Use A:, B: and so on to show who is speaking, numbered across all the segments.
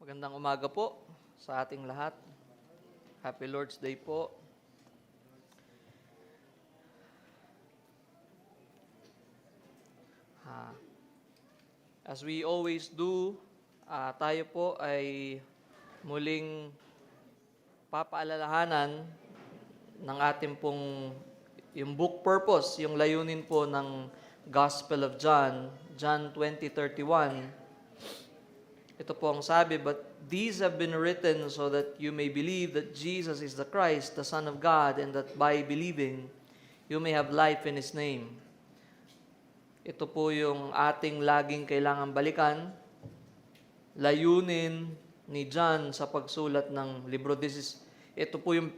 A: Magandang umaga po sa ating lahat. Happy Lord's Day po. As we always do, tayo po ay muling papaalalahanan ng ating pong yung book purpose, yung layunin po ng Gospel of John, John 20:31. Ito po ang sabi, "But these have been written so that you may believe that Jesus is the Christ, the Son of God, and that by believing, you may have life in His name." Ito po yung ating laging kailangan balikan, layunin ni John sa pagsulat ng libro. Ito po yung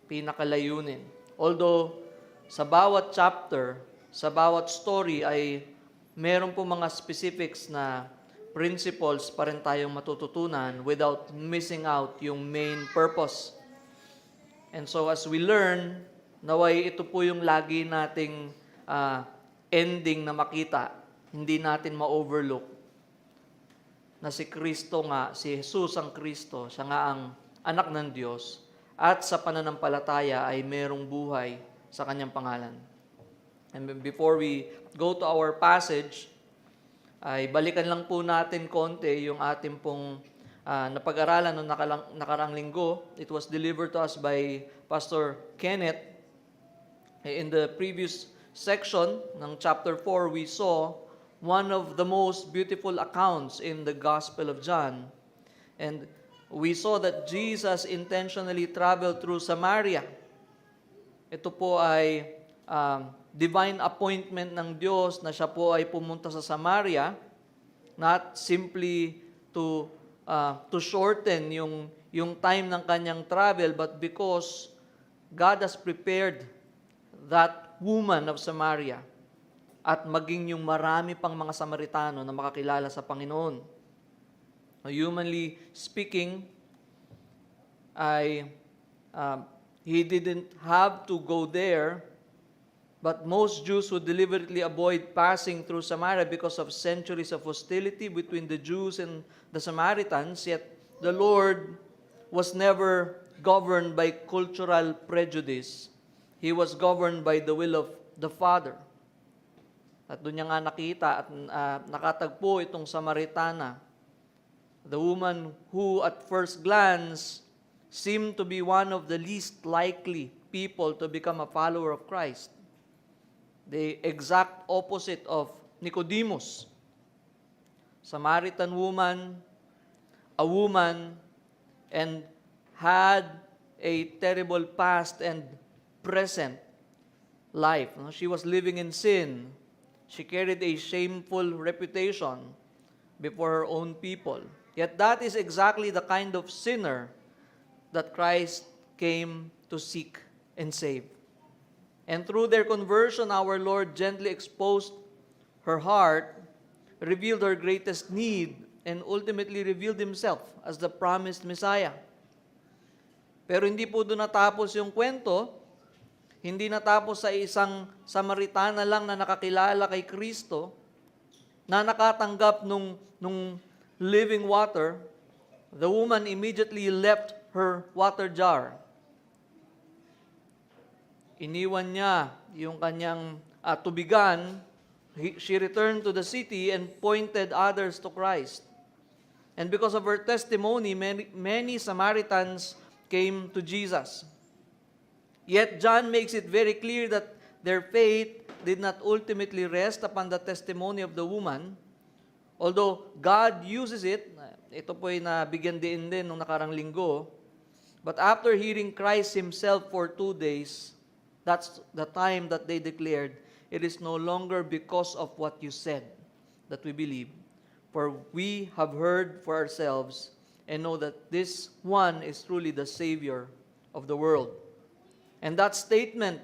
A: pinakalayunin. Although, sa bawat chapter, sa bawat story ay meron po mga specifics na principles pa rin tayong matututunan without missing out yung main purpose. And so as we learn, naway ito po yung lagi nating ending na makita, hindi natin ma-overlook na si Kristo nga, si Jesus ang Kristo, siya nga ang anak ng Diyos, at sa pananampalataya ay merong buhay sa kanyang pangalan. And before we go to our passage, ay balikan lang po natin konti yung ating pong napag-aralan noong nakaraang linggo. It was delivered to us by Pastor Kenneth. In the previous section ng chapter 4, we saw one of the most beautiful accounts in the Gospel of John. And we saw that Jesus intentionally traveled through Samaria. Ito po ay divine appointment ng Diyos na siya po ay pumunta sa Samaria, not simply to shorten yung time ng kanyang travel, but because God has prepared that woman of Samaria at maging yung marami pang mga Samaritano na makakilala sa Panginoon. Humanly speaking, he didn't have to go there, but most Jews would deliberately avoid passing through Samaria because of centuries of hostility between the Jews and the Samaritans, yet the Lord was never governed by cultural prejudice. He was governed by the will of the Father. At doon niya nga nakita at nakatagpo itong Samaritana, the woman who at first glance seemed to be one of the least likely people to become a follower of Christ. The exact opposite of Nicodemus. Samaritan woman, a woman, and had a terrible past and present life. She was living in sin. She carried a shameful reputation before her own people. Yet that is exactly the kind of sinner that Christ came to seek and save. And through their conversion, our Lord gently exposed her heart, revealed her greatest need, and ultimately revealed Himself as the promised Messiah. Pero hindi po doon natapos yung kwento. Hindi natapos sa isang Samaritana lang na nakakilala kay Kristo, na nakatanggap nung living water. The woman immediately left her water jar. Iniwan niya yung kanyang tubigan. She returned to the city and pointed others to Christ. And because of her testimony, many Samaritans came to Jesus. Yet John makes it very clear that their faith did not ultimately rest upon the testimony of the woman. Although God uses it, ito po ay nabigyan din nung nakarang linggo, but after hearing Christ Himself for 2 days, that's the time that they declared, "It is no longer because of what you said that we believe, for we have heard for ourselves and know that this one is truly the Savior of the world." And that statement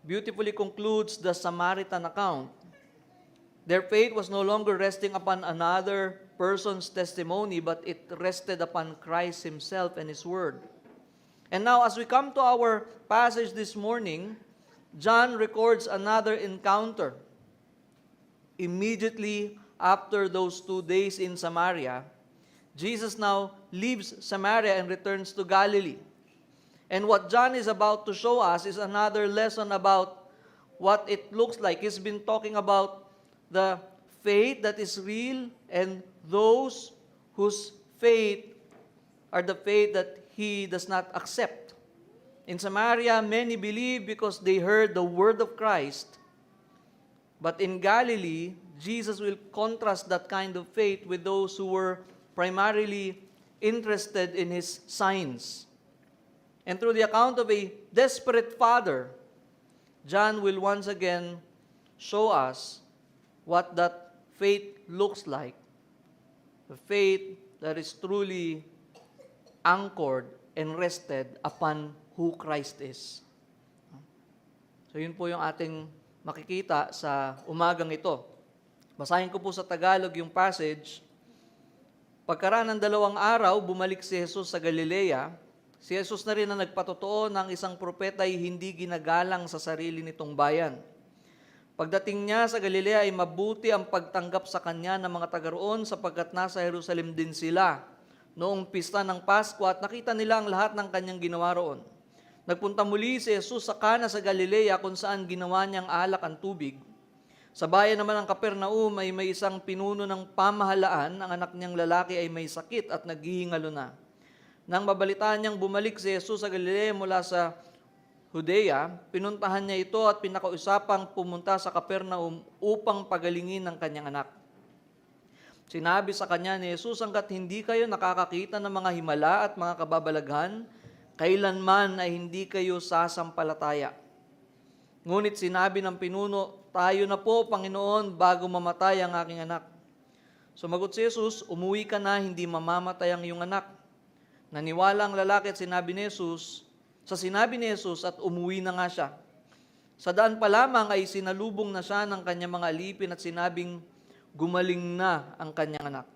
A: beautifully concludes the Samaritan account. Their faith was no longer resting upon another person's testimony, but it rested upon Christ Himself and His Word. And now, as we come to our passage this morning, John records another encounter. Immediately after those 2 days in Samaria, Jesus now leaves Samaria and returns to Galilee. And what John is about to show us is another lesson about what it looks like. He's been talking about the faith that is real and those whose faith are the faith that he does not accept. In Samaria, many believe because they heard the word of Christ. But in Galilee, Jesus will contrast that kind of faith with those who were primarily interested in his signs. And through the account of a desperate father, John will once again show us what that faith looks like. The faith that is truly anchored and rested upon who Christ is. So yun po yung ating makikita sa umagang ito. Basahin ko po sa Tagalog yung passage. Pagkaraan ng 2 araw, bumalik si Jesus sa Galilea. Si Jesus na rin ang nagpatotoo ng isang propeta ay hindi ginagalang sa sarili nitong bayan. Pagdating niya sa Galilea ay mabuti ang pagtanggap sa kanya ng mga taga roon sapagkat nasa Jerusalem din sila noong pista ng Pasko at nakita nila ang lahat ng kanyang ginawa roon. Nagpunta muli si Jesus sa Cana sa Galilea kung saan ginawa niyang alak ang tubig. Sa bayan naman ng Capernaum ay may isang pinuno ng pamahalaan, ang anak niyang lalaki ay may sakit at naghihingalo na. Nang mabalitaan niyang bumalik si Jesus sa Galilea mula sa Judea, pinuntahan niya ito at pinakausapang pumunta sa Capernaum upang pagalingin ng kanyang anak. Sinabi sa kanya ni Jesus, hangga't hindi kayo nakakakita ng mga himala at mga kababalaghan, kailanman ay hindi kayo sasampalataya. Ngunit sinabi ng pinuno, tayo na po, Panginoon, bago mamatay ang aking anak. Sumagot si Jesus, umuwi ka na, hindi mamamatay ang iyong anak. Naniwala ang lalaki at sinabi ni Jesus, at umuwi na nga siya. Sa daan pa lamang ay sinalubong na siya ng kanyang mga alipin at sinabing, gumaling na ang kanyang anak.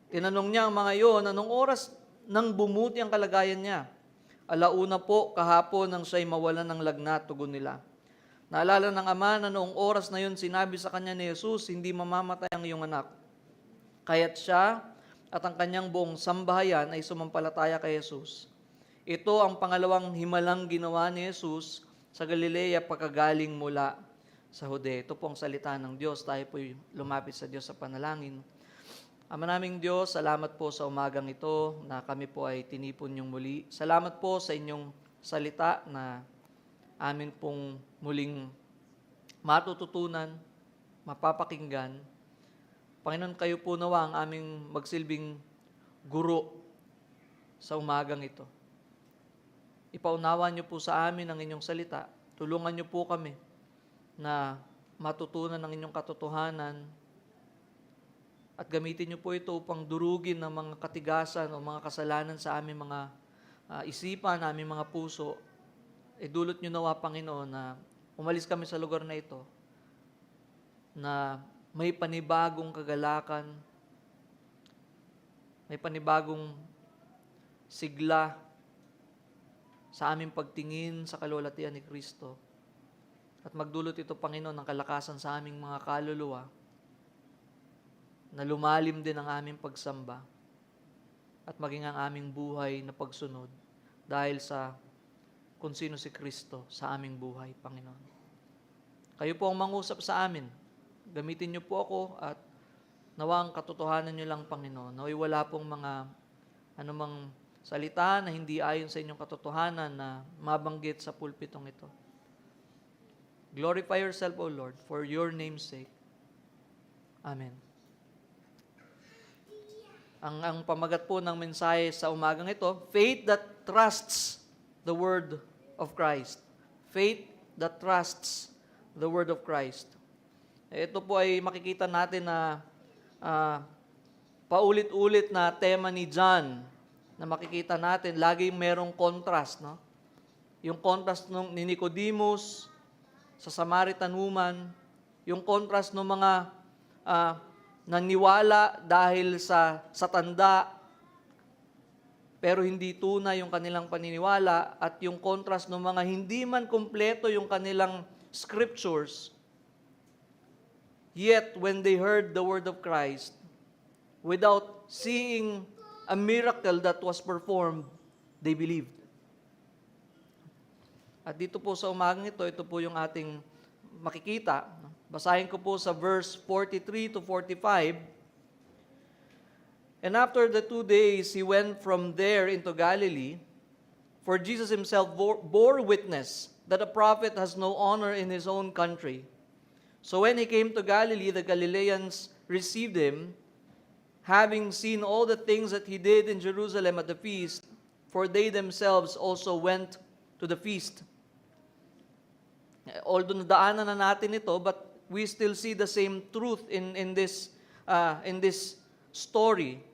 A: Tinanong niya ang mga iyon, anong oras nang bumuti ang kalagayan niya? Alauna po, kahapon nang siya'y mawalan ng lagnat, tugon nila. Naalala ng ama na noong oras na yun, sinabi sa kanya ni Jesus, hindi mamamatay ang iyong anak. Kaya't siya at ang kanyang buong sambahayan ay sumampalataya kay Jesus. Ito ang pangalawang himalang ginawa ni Jesus sa Galilea pagkagaling mula sa Judea. Ito po ang salita ng Diyos. Tayo po lumapit sa Diyos sa panalangin. Ama naming Diyos, salamat po sa umagang ito na kami po ay tinipon yung muli. Salamat po sa inyong salita na amin pong muling matututunan, mapapakinggan. Panginoon, kayo po nawa ang aming magsilbing guro sa umagang ito. Ipaunawa niyo po sa amin ang inyong salita. Tulungan niyo po kami na matutunan ang inyong katotohanan at gamitin niyo po ito upang durugin ng mga katigasan o mga kasalanan sa aming mga isipan, aming mga puso. Idulot niyo nawa, Panginoon, na umalis kami sa lugar na ito na may panibagong kagalakan, may panibagong sigla sa aming pagtingin sa kalwalhatian ni Kristo. At magdulot ito, Panginoon, ng kalakasan sa aming mga kaluluwa na lumalim din ang aming pagsamba at maging ang aming buhay na pagsunod dahil sa kung sino si Kristo sa aming buhay, Panginoon. Kayo po ang mangusap sa amin. Gamitin niyo po ako at nawang katotohanan niyo lang, Panginoon. Naway wala pong mga anumang salita na hindi ayon sa inyong katotohanan na mabanggit sa pulpitong ito. Glorify yourself, O Lord, for your name's sake. Amen. Ang pamagat po ng mensahe sa umagang ito, faith that trusts the word of Christ. Faith that trusts the word of Christ. Ito po ay makikita natin na paulit-ulit na tema ni John na makikita natin, laging merong contrast, no? Yung contrast ni Nicodemus sa Samaritan woman, yung contrast ng mga naniwala dahil sa tanda, pero hindi tunay yung kanilang paniniwala, at yung contrast ng mga hindi man kumpleto yung kanilang scriptures, yet when they heard the word of Christ, without seeing a miracle that was performed, they believed. At dito po sa umagang ito po yung ating makikita. Basahin ko po sa verse 43 to 45. And after the 2 days, he went from there into Galilee, for Jesus himself bore witness that a prophet has no honor in his own country. So when he came to Galilee, the Galileans received him, having seen all the things that he did in Jerusalem at the feast, for they themselves also went to the feast. Although nadaanan na natin ito, but we still see the same truth in this story.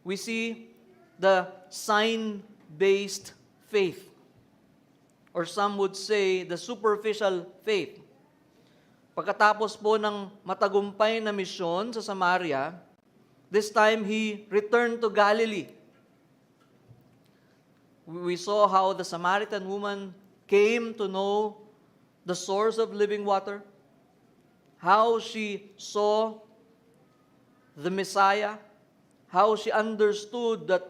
A: We see the sign-based faith, or some would say the superficial faith. Pagkatapos po ng matagumpay na misyon sa Samaria, this time he returned to Galilee. We saw how the Samaritan woman came to know the source of living water, how she saw the Messiah, how she understood that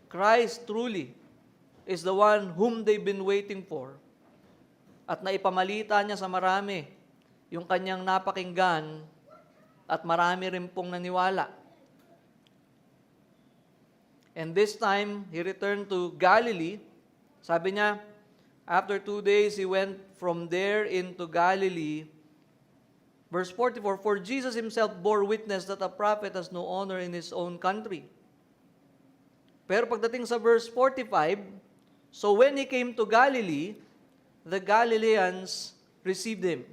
A: Christ truly is the one whom they've been waiting for. At naipamalita niya sa marami yung kanyang napakinggan at marami rin pong naniwala. And this time, he returned to Galilee. Sabi niya, after 2 days, he went from there into Galilee. Verse 44, for Jesus himself bore witness that a prophet has no honor in his own country. Pero pagdating sa verse 45, so when he came to Galilee, the Galileans received him.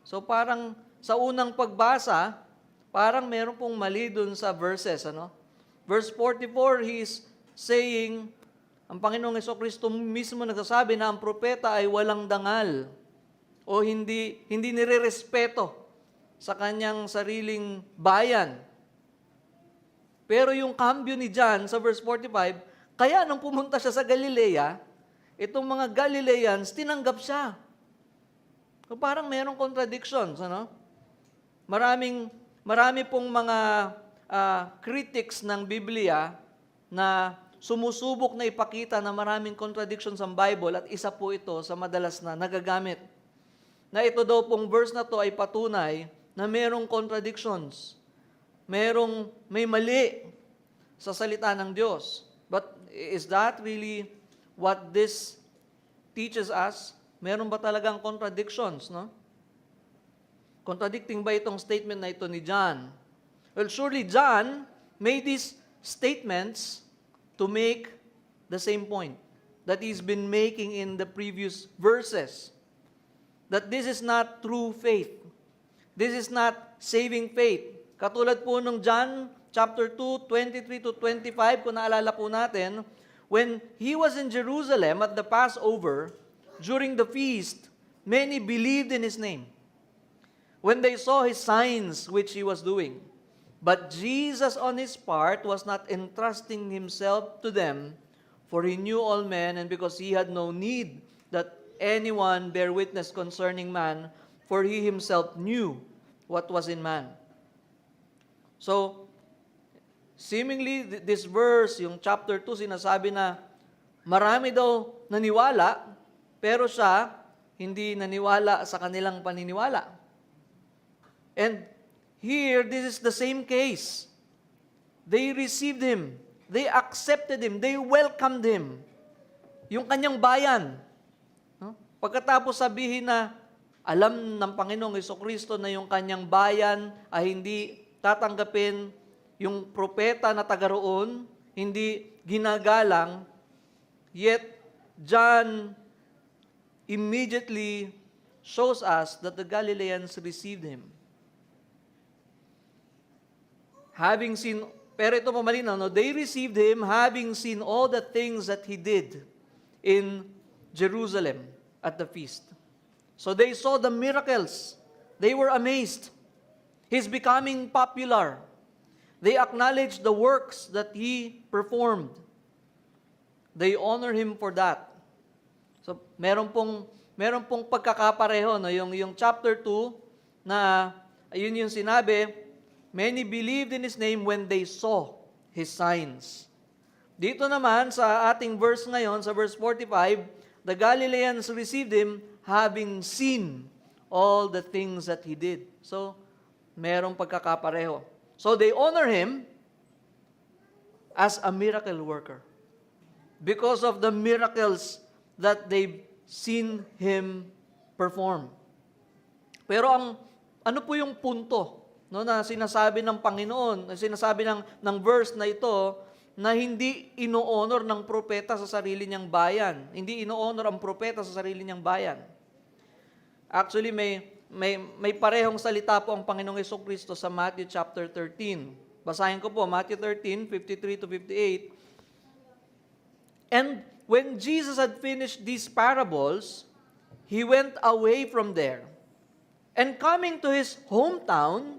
A: So parang sa unang pagbasa, parang meron pong mali dun sa verses, ano? Verse 44, he is saying, ang Panginoong Jesucristo mismo nagsasabi na ang propeta ay walang dangal o hindi nirerespeto sa kanyang sariling bayan. Pero yung cambio ni John sa verse 45, kaya nung pumunta siya sa Galilea, itong mga Galileans, tinanggap siya. So parang merong contradictions, ano? Marami pong mga critics ng Biblia na sumusubok na ipakita na maraming contradictions ang Bible at isa po ito sa madalas na nagagamit. Na ito daw pong verse na to ay patunay na merong contradictions. May mali sa salita ng Diyos. But is that really what this teaches us? Meron ba talagang contradictions, no? Contradicting ba itong statement na ito ni John? Well, surely John made these statements to make the same point that he's been making in the previous verses. That this is not true faith. This is not saving faith. Katulad po nung John chapter 2, 23 to 25, kung naalala po natin, when he was in Jerusalem at the Passover, during the feast, many believed in his name when they saw his signs which he was doing. But Jesus on his part was not entrusting himself to them, for he knew all men, and because he had no need that anyone bear witness concerning man, for he himself knew what was in man. So, seemingly, this verse, yung chapter 2, sinasabi na marami daw naniwala, pero siya hindi naniwala sa kanilang paniniwala. And here, this is the same case. They received him. They accepted him. They welcomed him. Yung kanyang bayan. No? Pagkatapos sabihin na alam ng Panginoong Jesucristo na yung kanyang bayan ay hindi tatanggapin yung propeta na taga roon, hindi ginagalang, yet John immediately shows us that the Galileans received him. Having seen, pero ito po malinaw, no? They received him having seen all the things that he did in Jerusalem at the feast. So they saw the miracles. They were amazed. He's becoming popular. They acknowledged the works that he performed. They honor him for that. So, meron pong pagkakapareho, no? Yung chapter 2, na, ayun yung sinabi, many believed in his name when they saw His signs. Dito naman sa ating verse ngayon, sa verse 45, the Galileans received Him having seen all the things that He did. So, merong pagkakapareho. So, they honor Him as a miracle worker because of the miracles that they've seen Him perform. Pero ano po yung punto, no, na sinasabi ng Panginoon, na sinasabi ng verse na ito, na hindi ino-honor ng propeta sa sarili niyang bayan. Hindi ino-honor ang propeta sa sarili niyang bayan. Actually, may parehong salita po ang Panginoong Jesucristo sa Matthew chapter 13. Basahin ko po, Matthew 13, 53 to 58. And when Jesus had finished these parables, He went away from there. And coming to His hometown,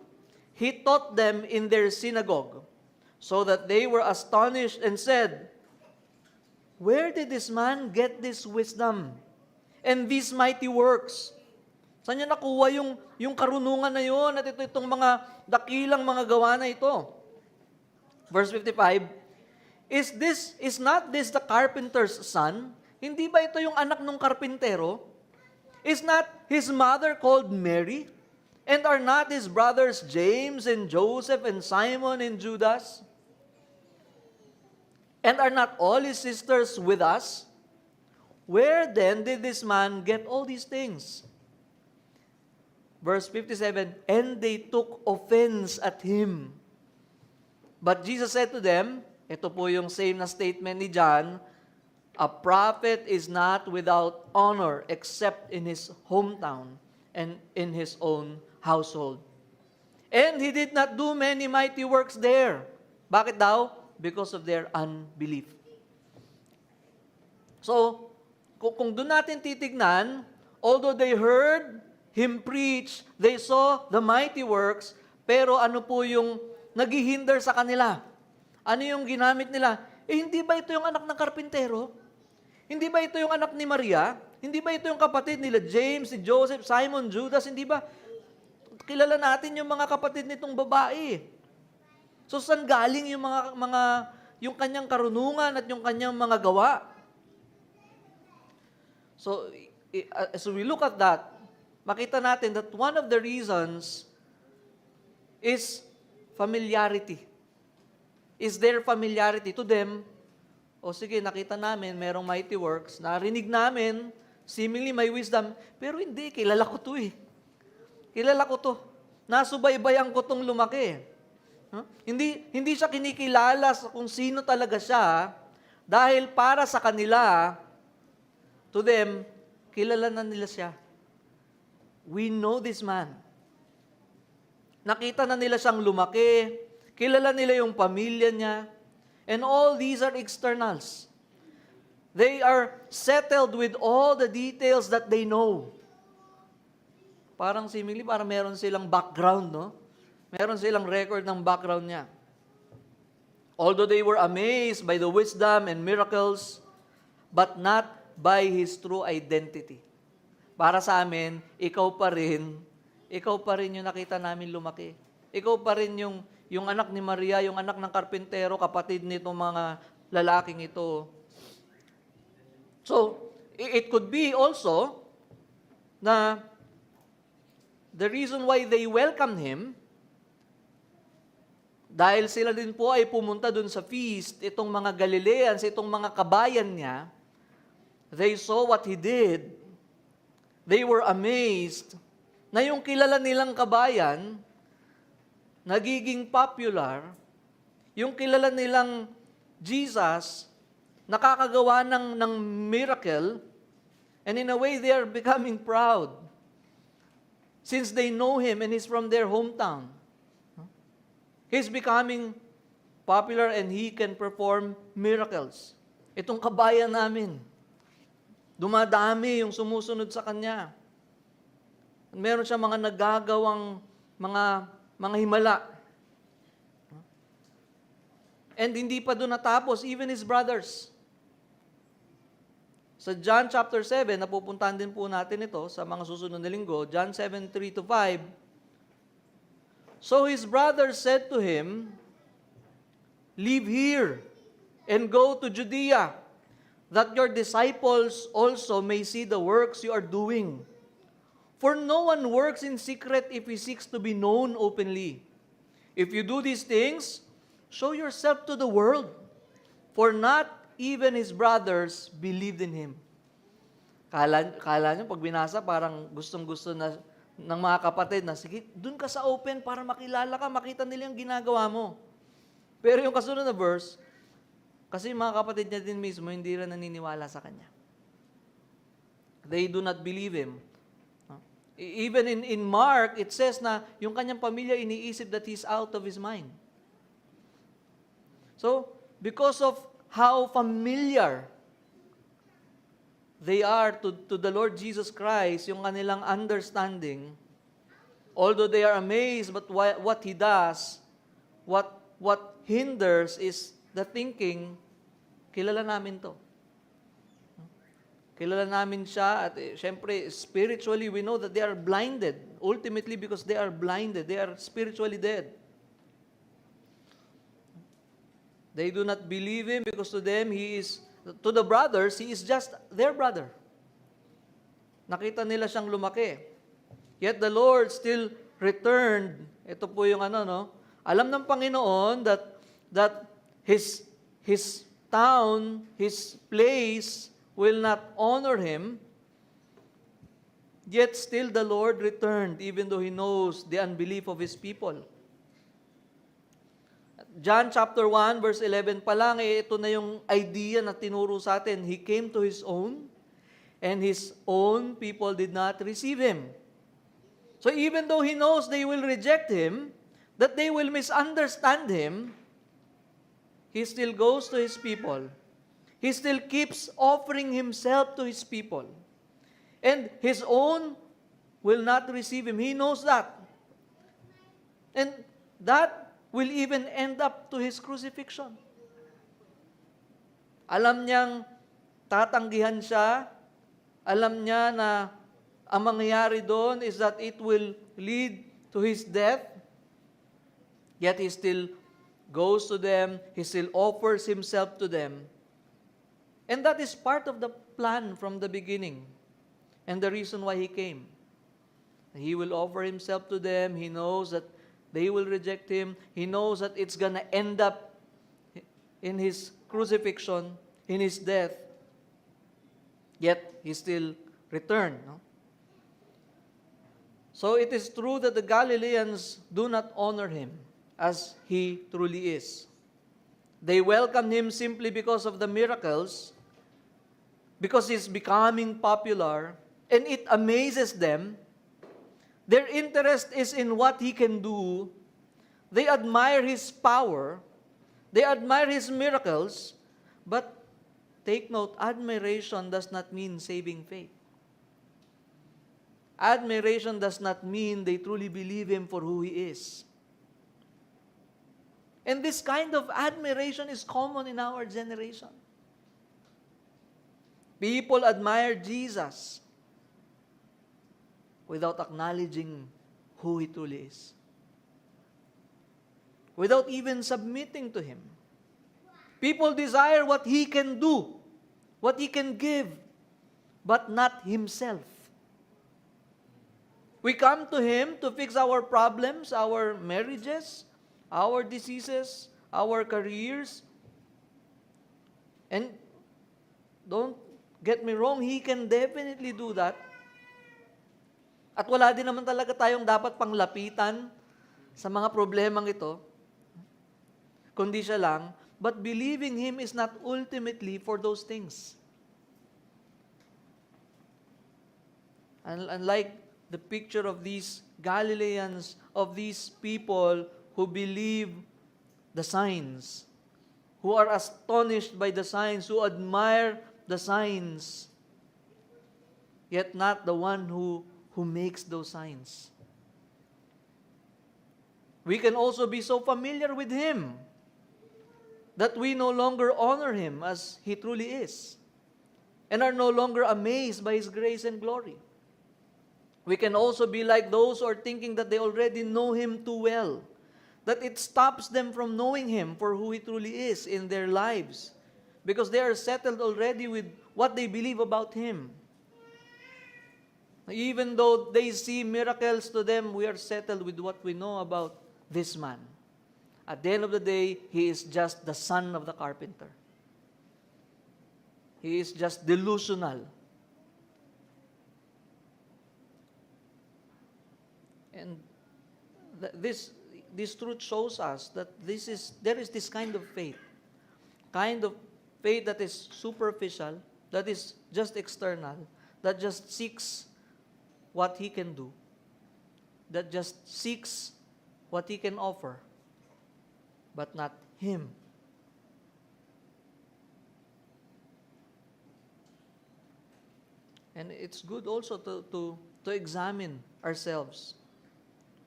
A: He taught them in their synagogue, so that they were astonished and said, "Where did this man get this wisdom and these mighty works? Saan niya nakuha yung karunungan na yun at itong mga dakilang mga gawa na ito?" Verse 55, Is not this the carpenter's son? Hindi ba ito yung anak ng karpintero? Is not his mother called Mary? And are not his brothers James and Joseph and Simon and Judas? And are not all his sisters with us? Where then did this man get all these things? Verse 57, and they took offense at him. But Jesus said to them, ito po yung same na statement ni John, a prophet is not without honor except in his hometown and in his own household. And he did not do many mighty works there. Bakit daw? Because of their unbelief. So, kung doon natin titignan, although they heard Him preach, they saw the mighty works, pero ano po yung naghihinder sa kanila? Ano yung ginamit nila? Hindi ba ito yung anak ng karpintero? Hindi ba ito yung anak ni Maria? Hindi ba ito yung kapatid nila James, si Joseph, Simon, Judas? Hindi ba? Kilala natin yung mga kapatid nitong babae. So saan galing yung yung kanyang karunungan at yung kanyang mga gawa? So as we look at that, makita natin that one of the reasons is familiarity. Is their familiarity to them? O sige, nakita namin, merong mighty works, narinig namin, seemingly may wisdom, pero hindi, kilala ko to eh. Kilala ko to. Nasubaybayan ko tong lumaki. Huh? Hindi siya kinikilala sa kung sino talaga siya, dahil para sa kanila, to them, kilala na nila siya. We know this man. Nakita na nila siyang lumaki, kilala nila yung pamilya niya, and all these are externals. They are settled with all the details that they know. Parang seemingly, parang meron silang background, no? Meron silang record ng background niya. Although they were amazed by the wisdom and miracles, but not by His true identity. Para sa amin, ikaw pa rin yung nakita namin lumaki. Ikaw pa rin yung anak ni Maria, yung anak ng karpintero, kapatid nitong mga lalaking ito. So, it could be also na the reason why they welcomed Him, dahil sila din po ay pumunta dun sa feast, itong mga Galileans, itong mga kabayan niya, they saw what He did. They were amazed na yung kilala nilang kabayan, nagiging popular, yung kilala nilang Jesus, nakakagawa ng miracle, and in a way, they are becoming proud since they know Him and He's from their hometown. He's becoming popular and He can perform miracles. Itong kabayan namin, dumadami yung sumusunod sa Kanya. Meron siya mga nagagawang mga himala. And hindi pa doon natapos, even His brothers. Sa John chapter 7, napupuntahan din po natin ito sa mga susunod na linggo, John 7:3-5. So His brothers said to Him, leave here and go to Judea, that your disciples also may see the works you are doing. For no one works in secret if he seeks to be known openly. If you do these things, show yourself to the world, for not even his brothers believed in him. Kala nyo, pag binasa, parang gustong-gusto na ng mga kapatid na, sige, dun ka sa open para makilala ka, makita nila yung ginagawa mo. Pero yung kasunod na verse, kasi yung mga kapatid niya din mismo, hindi rin naniniwala sa kanya. They do not believe him. Even in Mark, it says na yung kanyang pamilya iniisip that he's out of his mind. So, because of how familiar they are to the Lord Jesus Christ, yung kanilang understanding, although they are amazed but what He does, what hinders is the thinking, kilala namin to. Kilala namin siya at syempre spiritually we know that they are blinded. Ultimately because they are blinded, they are spiritually dead. They do not believe him because to them to the brothers, he is just their brother. Nakita nila siyang lumaki. Yet the Lord still returned. Ito po yung alam ng Panginoon that his town, his place will not honor him, yet still the Lord returned, even though he knows the unbelief of his people. John chapter 1, verse 11 pa lang, ito na yung idea na tinuro sa atin. He came to his own, and his own people did not receive him. So even though he knows they will reject him, that they will misunderstand him, he still goes to his people. He still keeps offering himself to his people. And his own will not receive him. He knows that. And that will even end up to his crucifixion. Alam niyang tatanggihan siya. Alam niya na ang mangyayari doon is that it will lead to his death. Yet he still goes to them. He still offers himself to them. And that is part of the plan from the beginning. And the reason why he came. He will offer himself to them. He knows that they will reject him. He knows that it's gonna end up in his crucifixion, in his death. Yet, he still returned. No? So, it is true that the Galileans do not honor him as he truly is. They welcomed him simply because of the miracles, because he's becoming popular, and it amazes them. Their interest is in what he can do. They admire his power. They admire his miracles. But take note, admiration does not mean saving faith. Admiration does not mean they truly believe him for who he is. And this kind of admiration is common in our generation. People admire Jesus without acknowledging who he truly is. Without even submitting to him. People desire what he can do, what he can give, but not himself. We come to him to fix our problems, our marriages, our diseases, our careers. And don't get me wrong, he can definitely do that. At wala din naman talaga tayong dapat panglapitan sa mga problemang ito. Kundi siya lang, but believing him is not ultimately for those things. Unlike the picture of these Galileans, of these people who believe the signs, who are astonished by the signs, who admire the signs, yet not the one who makes those signs. We can also be so familiar with him that we no longer honor him as he truly is, and are no longer amazed by his grace and glory. We can also be like those who are thinking that they already know him too well, that it stops them from knowing Him for who He truly is in their lives. Because they are settled already with what they believe about Him. Even though they see miracles to them, we are settled with what we know about this man. At the end of the day, he is just the son of the carpenter. He is just delusional. And this truth shows us that there is this kind of faith that is superficial, that is just external, that just seeks what he can do, that just seeks what he can offer, but not him. And it's good also to examine ourselves.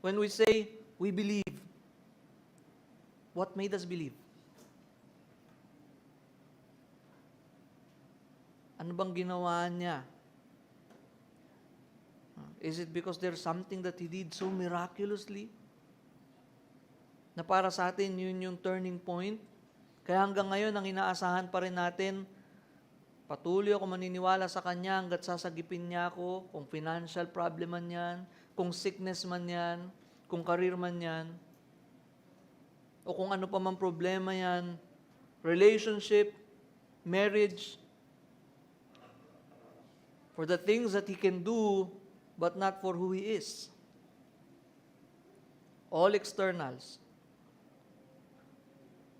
A: When we say we believe, what made us believe? Ano bang ginawa niya? Is it because there's something that He did so miraculously? Na para sa atin, yun yung turning point? Kaya hanggang ngayon, ang inaasahan pa rin natin, patuloy ako maniniwala sa Kanya hanggat sasagipin niya ako, kung financial problem man yan, kung sickness man yan, kung career man yan, o kung ano pa man problema yan, relationship, marriage, for the things that He can do, but not for who He is. All externals.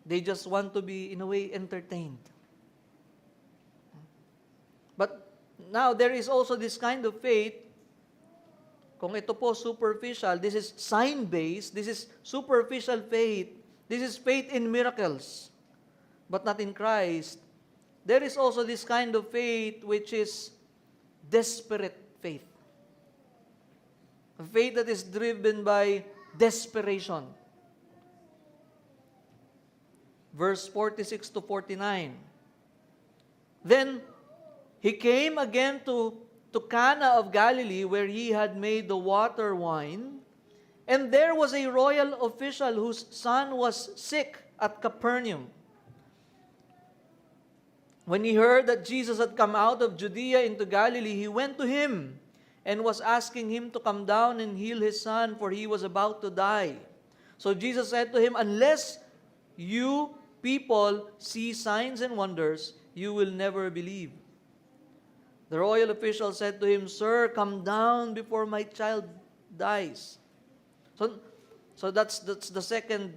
A: They just want to be, in a way, entertained. But now, there is also this kind of faith. Kung ito po superficial, this is sign-based, this is superficial faith, this is faith in miracles, but not in Christ. There is also this kind of faith which is desperate faith. A faith that is driven by desperation. Verse 46 to 49. Then he came again to Cana of Galilee, where he had made the water wine, and there was a royal official whose son was sick at Capernaum. When he heard that Jesus had come out of Judea into Galilee, he went to him and was asking him to come down and heal his son, for he was about to die. So Jesus said to him, "Unless you people see signs and wonders, you will never believe." The royal official said to him, "Sir, come down before my child dies." So that's the second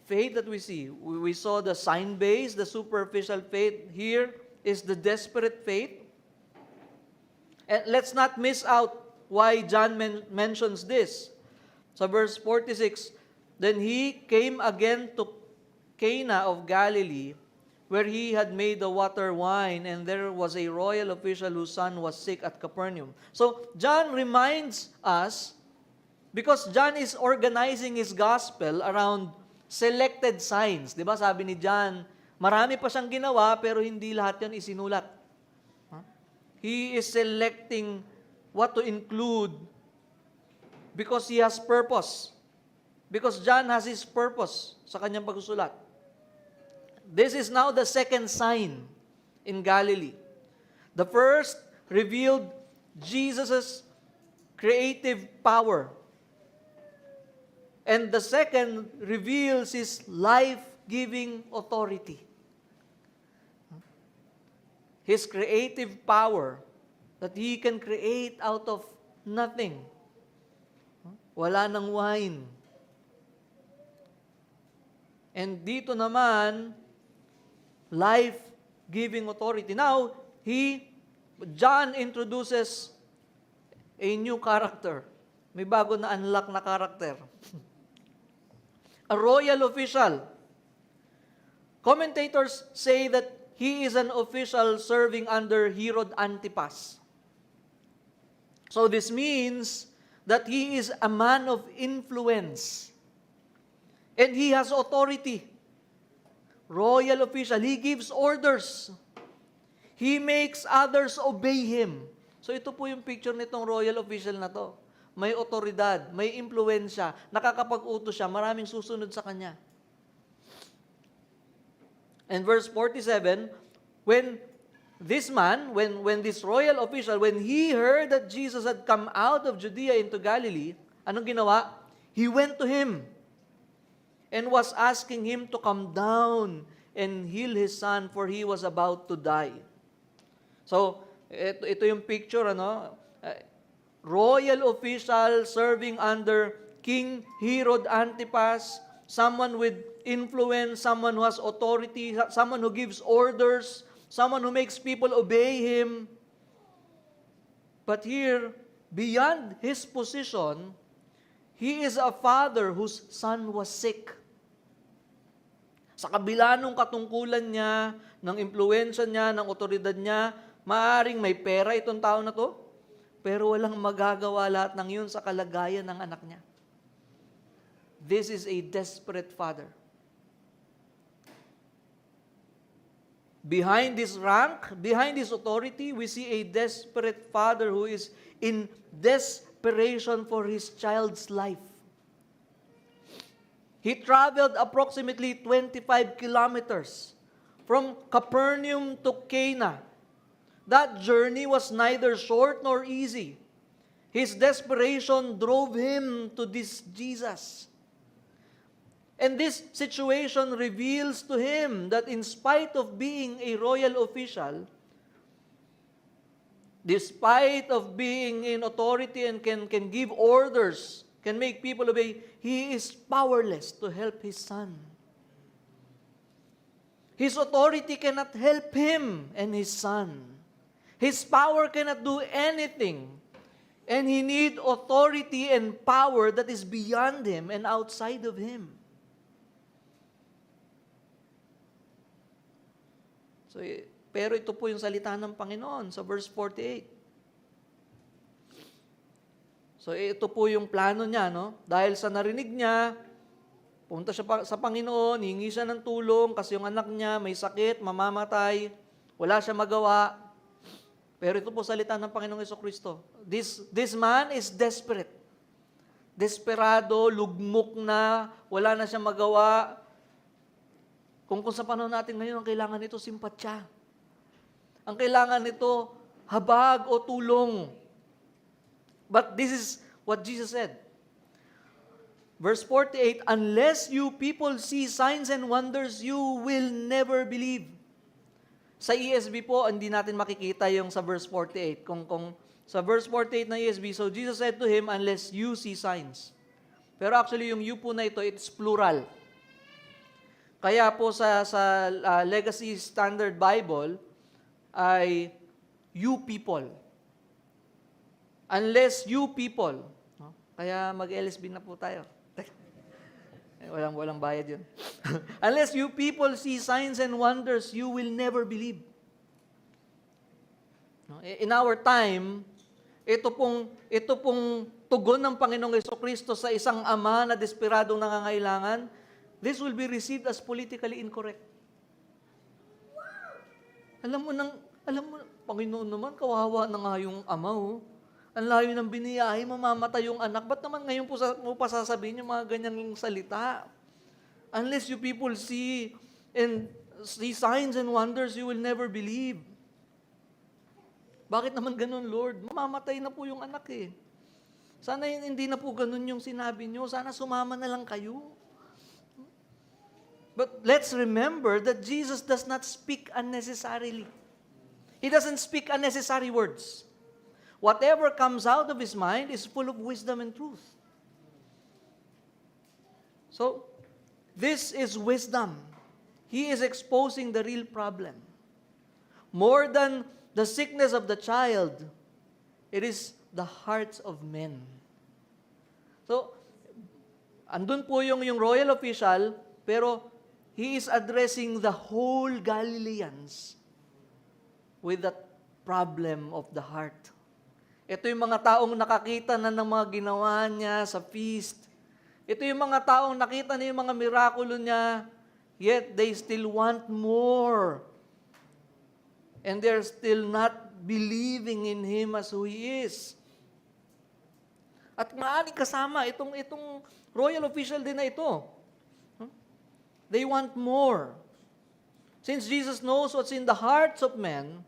A: faith that we see. We saw the sign-based, the superficial faith. Here is the desperate faith. And let's not miss out why John mentions this. So verse 46, then he came again to Cana of Galilee, where he had made the water wine, and there was a royal official whose son was sick at Capernaum. So John reminds us, because John is organizing his gospel around selected signs. Di ba sabi ni John, marami pa siyang ginawa, pero hindi lahat yan isinulat. He is selecting what to include because he has purpose. Because John has his purpose sa kanyang pagsusulat. This is now the second sign in Galilee. The first revealed Jesus' creative power. And the second reveals His life-giving authority. His creative power, that He can create out of nothing. Wala nang wine. And dito naman, life-giving authority. Now, John introduces a new character. May bago na unlock na character. A royal official. Commentators say that he is an official serving under Herod Antipas. So this means that he is a man of influence. And he has authority. Royal official. He gives orders. He makes others obey him. So ito po yung picture nitong royal official na to. may otoridad, may impluensya, nakakapag-utos siya, maraming susunod sa kanya. And verse 47, when this man, when this royal official, when he heard that Jesus had come out of Judea into Galilee, anong ginawa? He went to him and was asking him to come down and heal his son, for he was about to die. So, ito yung picture, royal official serving under King Herod Antipas, someone with influence, someone who has authority, someone who gives orders, someone who makes people obey him. But here, beyond his position, he is a father whose son was sick. Sa kabila ng katungkulan niya, ng impluensya niya, ng otoridad niya, maaring may pera itong tao na to, pero walang magagawa lahat ng yun sa kalagayan ng anak niya. This is a desperate father. Behind this rank, behind this authority, we see a desperate father who is in desperation for his child's life. He traveled approximately 25 kilometers from Capernaum to Cana. That journey was neither short nor easy. His desperation drove him to this Jesus. And this situation reveals to him that in spite of being a royal official, despite of being in authority and can give orders, can make people obey, he is powerless to help his son. His authority cannot help him and his son. His power cannot do anything. And he needs authority and power that is beyond him and outside of him. So, pero ito po yung salita ng Panginoon sa verse 48. So, ito po yung plano niya, no? Dahil sa narinig niya, punta siya sa Panginoon, hingi siya ng tulong kasi yung anak niya may sakit, mamamatay, wala siya magawa. Pero ito po salita ng Panginoong Jesucristo. This man is desperate. Desperado, lugmok na, wala na siya magawa. Kung sa panahon natin ngayon, ang kailangan nito simpatya. Ang kailangan nito habag o tulong. But this is what Jesus said. Verse 48, unless you people see signs and wonders, you will never believe. Sa ESV po, hindi natin makikita yung sa verse 48. Kung sa verse 48 ng ESV, so Jesus said to him, unless you see signs. Pero actually, yung you po na ito, it's plural. Kaya po sa Legacy Standard Bible ay you people. Unless you people. No? Kaya mag-LSB na po tayo. Walang bayad yun. Unless you people see signs and wonders, you will never believe. No? In our time, ito pong tugon ng Panginoong Jesucristo sa isang ama na desperadong nangangailangan, this will be received as politically incorrect. Alam mo, Panginoon naman, kawawa na nga yung ama, oh. Ang layo ng biniyahe, mamamatay yung anak. Ba't naman ngayon mo pa sasabihin yung mga ganyang salita? Unless you people see signs and wonders, you will never believe. Bakit naman ganun, Lord? Mamamatay na po yung anak eh. Sana hindi na po ganun yung sinabi nyo. Sana sumama na lang kayo. But let's remember that Jesus does not speak unnecessarily. He doesn't speak unnecessary words. Whatever comes out of his mind is full of wisdom and truth. So, this is wisdom. He is exposing the real problem. More than the sickness of the child, it is the hearts of men. So, andun po yung royal official, pero he is addressing the whole Galileans with that problem of the heart. Ito yung mga taong nakakita na ng mga ginawa niya sa feast. Ito yung mga taong nakita na yung mga mirakulo niya, yet they still want more. And they're still not believing in Him as who He is. At maaaring kasama itong royal official din na ito. They want more. Since Jesus knows what's in the hearts of men,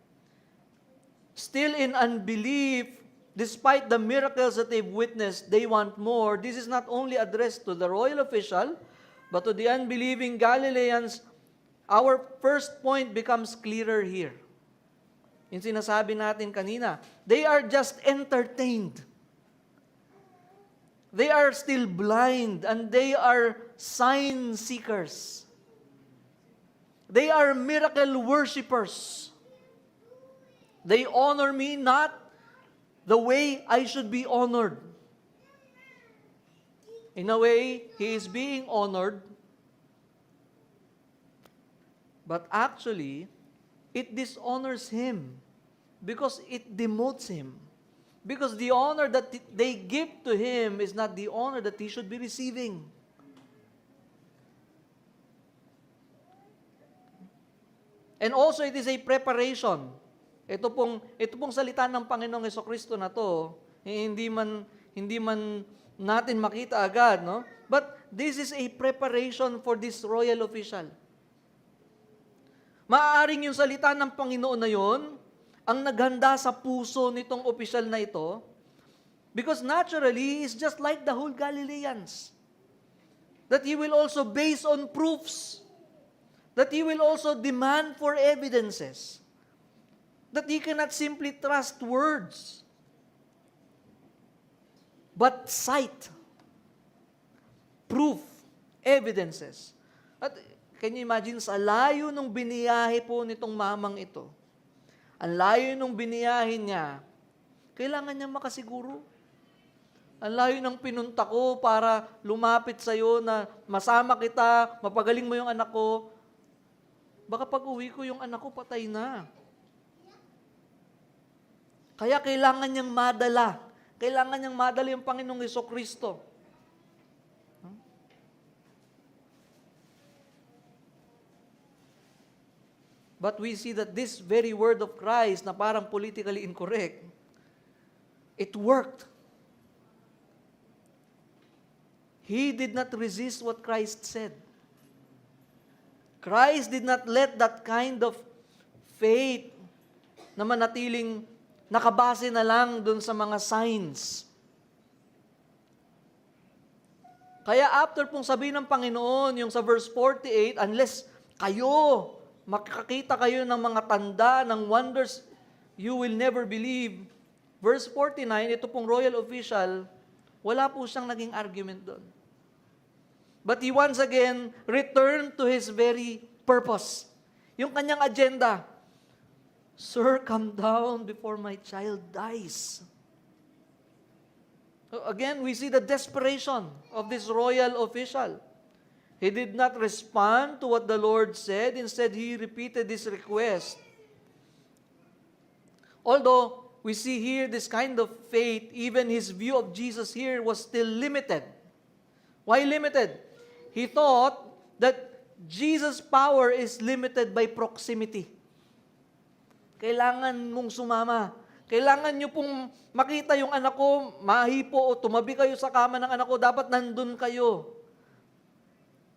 A: still in unbelief, despite the miracles that they've witnessed, they want more. This is not only addressed to the royal official, but to the unbelieving Galileans. Our first point becomes clearer here. Yung sinasabi natin kanina, they are just entertained. They are still blind and they are sign seekers. They are miracle worshipers. They honor me not the way I should be honored. In a way, he is being honored, but actually, it dishonors him because it demotes him. Because the honor that they give to him is not the honor that he should be receiving. And also, it is a preparation. Ito pong salita ng Panginoong Hesukristo na to, hindi man natin makita agad, no? But this is a preparation for this royal official. Maaaring yung salita ng Panginoon na yon ang naghanda sa puso nitong opisyal na ito, because naturally, he is just like the whole Galileans. That he will also base on proofs. That he will also demand for evidences. That he cannot simply trust words, but cite proof, evidences. At can you imagine, sa layo nung biniyahe po nitong mamang ito, ang layo nung biniyahe niya, kailangan niyang makasiguro. Ang layo ng pinunta ko para lumapit sa iyo na masama kita, mapagaling mo yung anak ko. Baka pag uwi ko, yung anak ko patay na. Kaya kailangan niyang madala. Kailangan niyang madala yung Panginoong Hesukristo. But we see that this very word of Christ na parang politically incorrect, it worked. He did not resist what Christ said. Christ did not let that kind of faith na manatiling nakabase na lang dun sa mga signs. Kaya after pong sabihin ng Panginoon, yung sa verse 48, unless kayo, makakita kayo ng mga tanda, ng wonders, you will never believe. Verse 49, ito pong royal official, wala po siyang naging argument doon. But he once again returned to his very purpose. Yung kanyang agenda, Sir, come down before my child dies. So again, we see the desperation of this royal official. He did not respond to what the Lord said. Instead, he repeated this request. Although we see here this kind of faith, even his view of Jesus here was still limited. Why limited? He thought that Jesus' power is limited by proximity. Kailangan mong sumama. Kailangan nyo pong makita yung anak ko, mahipo o tumabi kayo sa kama ng anak ko, dapat nandun kayo.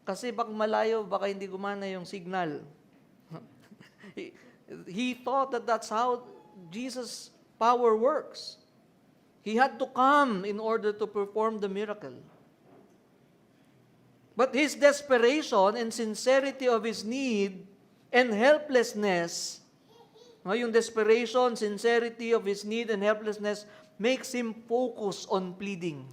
A: Kasi baka malayo, baka hindi gumana yung signal. He thought that that's how Jesus' power works. He had to come in order to perform the miracle. But his desperation and sincerity of his need and helplessness, yung desperation, sincerity of his need and helplessness makes him focus on pleading.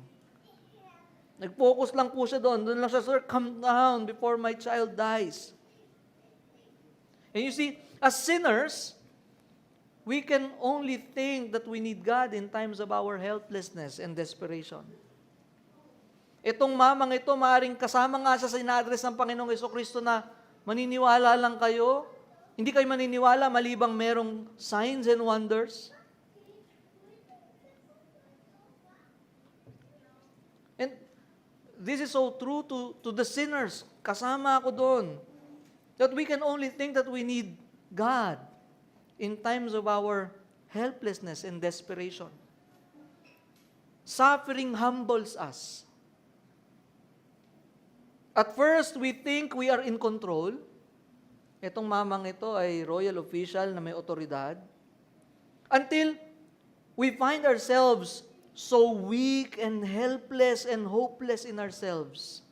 A: Nag-focus lang po siya doon. Doon lang siya, Sir, come down before my child dies. And you see, as sinners, we can only think that we need God in times of our helplessness and desperation. Itong mamang ito, maaaring kasama nga siya sa ina-address ng Panginoong Hesukristo na maniniwala lang kayo. Hindi kayo maniniwala malibang merong signs and wonders. And this is so true to the sinners. Kasama ako doon. That we can only think that we need God in times of our helplessness and desperation. Suffering humbles us. At first, we think we are in control. Itong mamang ito ay royal official na may otoridad. Until we find ourselves so weak and helpless and hopeless in ourselves.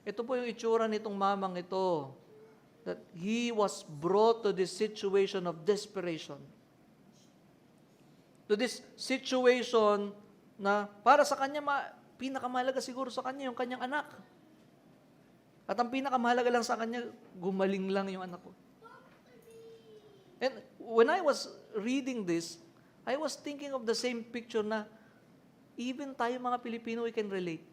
A: Ito po yung itsura nitong mamang ito. That he was brought to this situation of desperation. To this situation na para sa kanya, pinakamahalaga siguro sa kanya yung kanyang anak. At ang pinakamahalaga lang sa kanya, gumaling lang yung anak ko. And when I was reading this, I was thinking of the same picture na even tayo mga Pilipino, we can relate.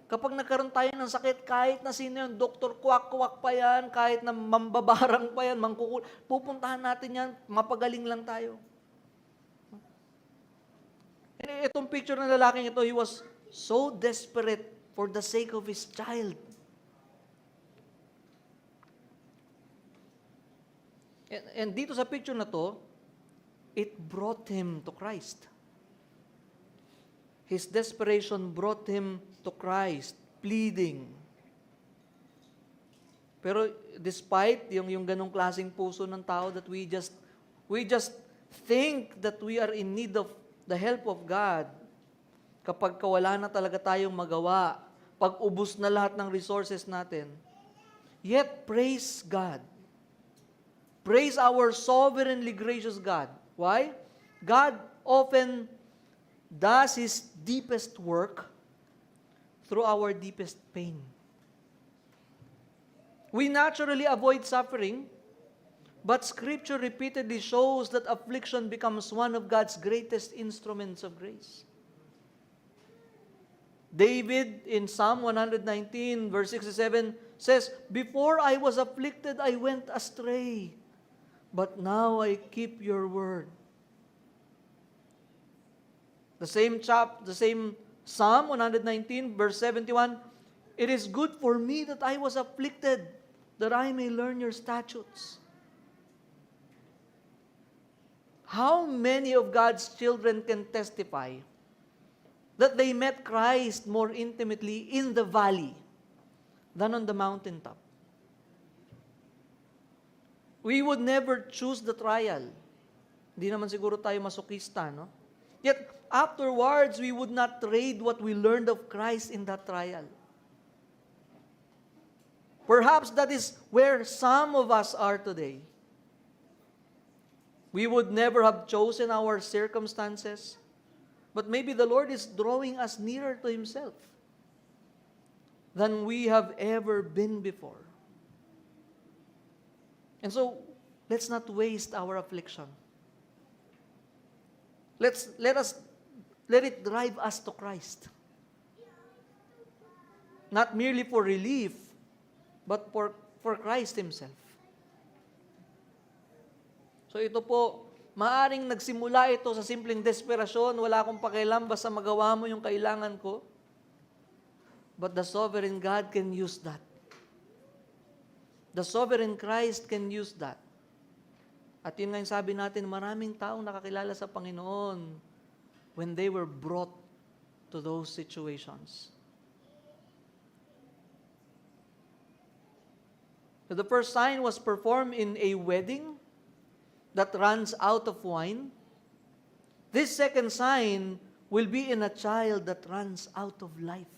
A: Kapag nagkaroon tayo ng sakit, kahit na sino yung doktor, kwak-kwak pa yan, kahit na mambabarang pa yan, pupuntahan natin yan, mapagaling lang tayo. And itong picture ng lalaking ito, he was so desperate for the sake of his child. And dito sa picture na to, it brought him to Christ. His desperation brought him to Christ, pleading. Pero despite yung ganong klaseng puso ng tao that we just think that we are in need of the help of God, kapag wala na talaga tayong magawa, pag ubos na lahat ng resources natin, yet praise God. Praise our sovereignly gracious God. Why? God often does His deepest work through our deepest pain. We naturally avoid suffering, but Scripture repeatedly shows that affliction becomes one of God's greatest instruments of grace. David in Psalm 119 verse 67 says, "Before I was afflicted, I went astray, but now I keep your word." The same Psalm 119 verse 71, "It is good for me that I was afflicted, that I may learn your statutes." How many of God's children can testify that they met Christ more intimately in the valley than on the mountaintop? We would never choose the trial. Hindi naman siguro tayo masokista, no? Yet, afterwards, we would not trade what we learned of Christ in that trial. Perhaps that is where some of us are today. We would never have chosen our circumstances, but maybe the Lord is drawing us nearer to Himself than we have ever been before. And so, let's not waste our affliction. Let it drive us to Christ. Not merely for relief, but for Christ Himself. So ito po, maaring nagsimula ito sa simpleng desperasyon, wala akong pakialam, basta magawa mo yung kailangan ko. But the sovereign God can use that. The sovereign Christ can use that. At yun nga yung sabi natin, maraming taong nakakilala sa Panginoon when they were brought to those situations. So the first sign was performed in a wedding that runs out of wine. This second sign will be in a child that runs out of life.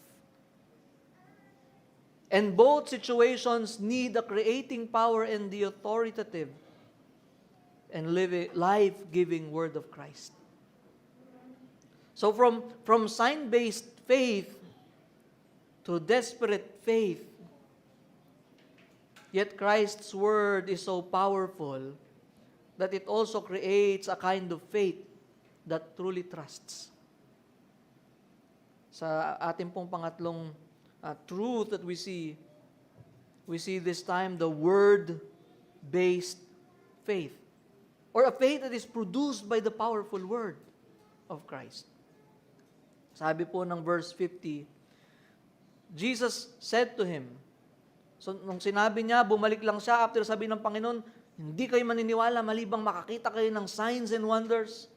A: And both situations need the creating power and the authoritative and life-giving word of Christ. So from sign-based faith to desperate faith, yet Christ's word is so powerful that it also creates a kind of faith that truly trusts. Sa ating pong pangatlong truth that we see this time the word-based faith, or a faith that is produced by the powerful word of Christ. Sabi po ng verse 50, Jesus said to him, so nung sinabi niya, bumalik lang siya after sabi ng Panginoon, hindi kayo maniniwala malibang makakita kayo ng signs and wonders.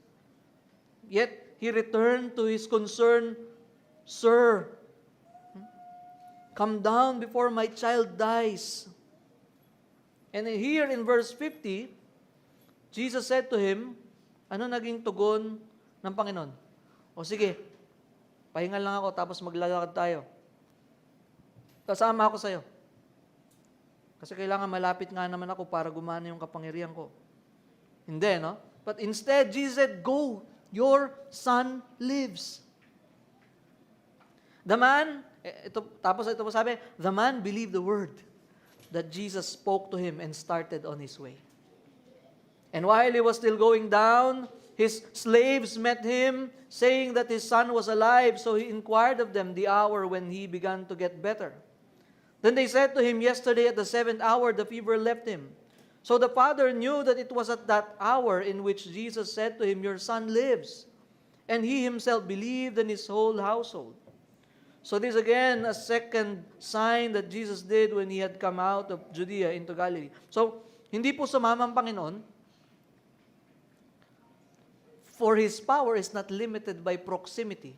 A: Yet, he returned to his concern, "Sir, come down before my child dies." And here in verse 50, Jesus said to him, ano naging tugon ng Panginoon? O sige, pahinga lang ako tapos maglalakad tayo. Kasama ako sa'yo. Kasi kailangan malapit nga naman ako para gumana yung kapangyarihan ko. Hindi, no? But instead, Jesus said, "Go, your son lives." The man, tapos ito po sabi, the man believed the word that Jesus spoke to him and started on his way. And while he was still going down, his slaves met him, saying that his son was alive. So he inquired of them the hour when he began to get better. Then they said to him, "Yesterday at the 7th hour, the fever left him." So the father knew that it was at that hour in which Jesus said to him, "Your son lives." And he himself believed, and his whole household. So this again, a second sign that Jesus did when he had come out of Judea into Galilee. So, hindi po sumama ang Panginoon, for His power is not limited by proximity.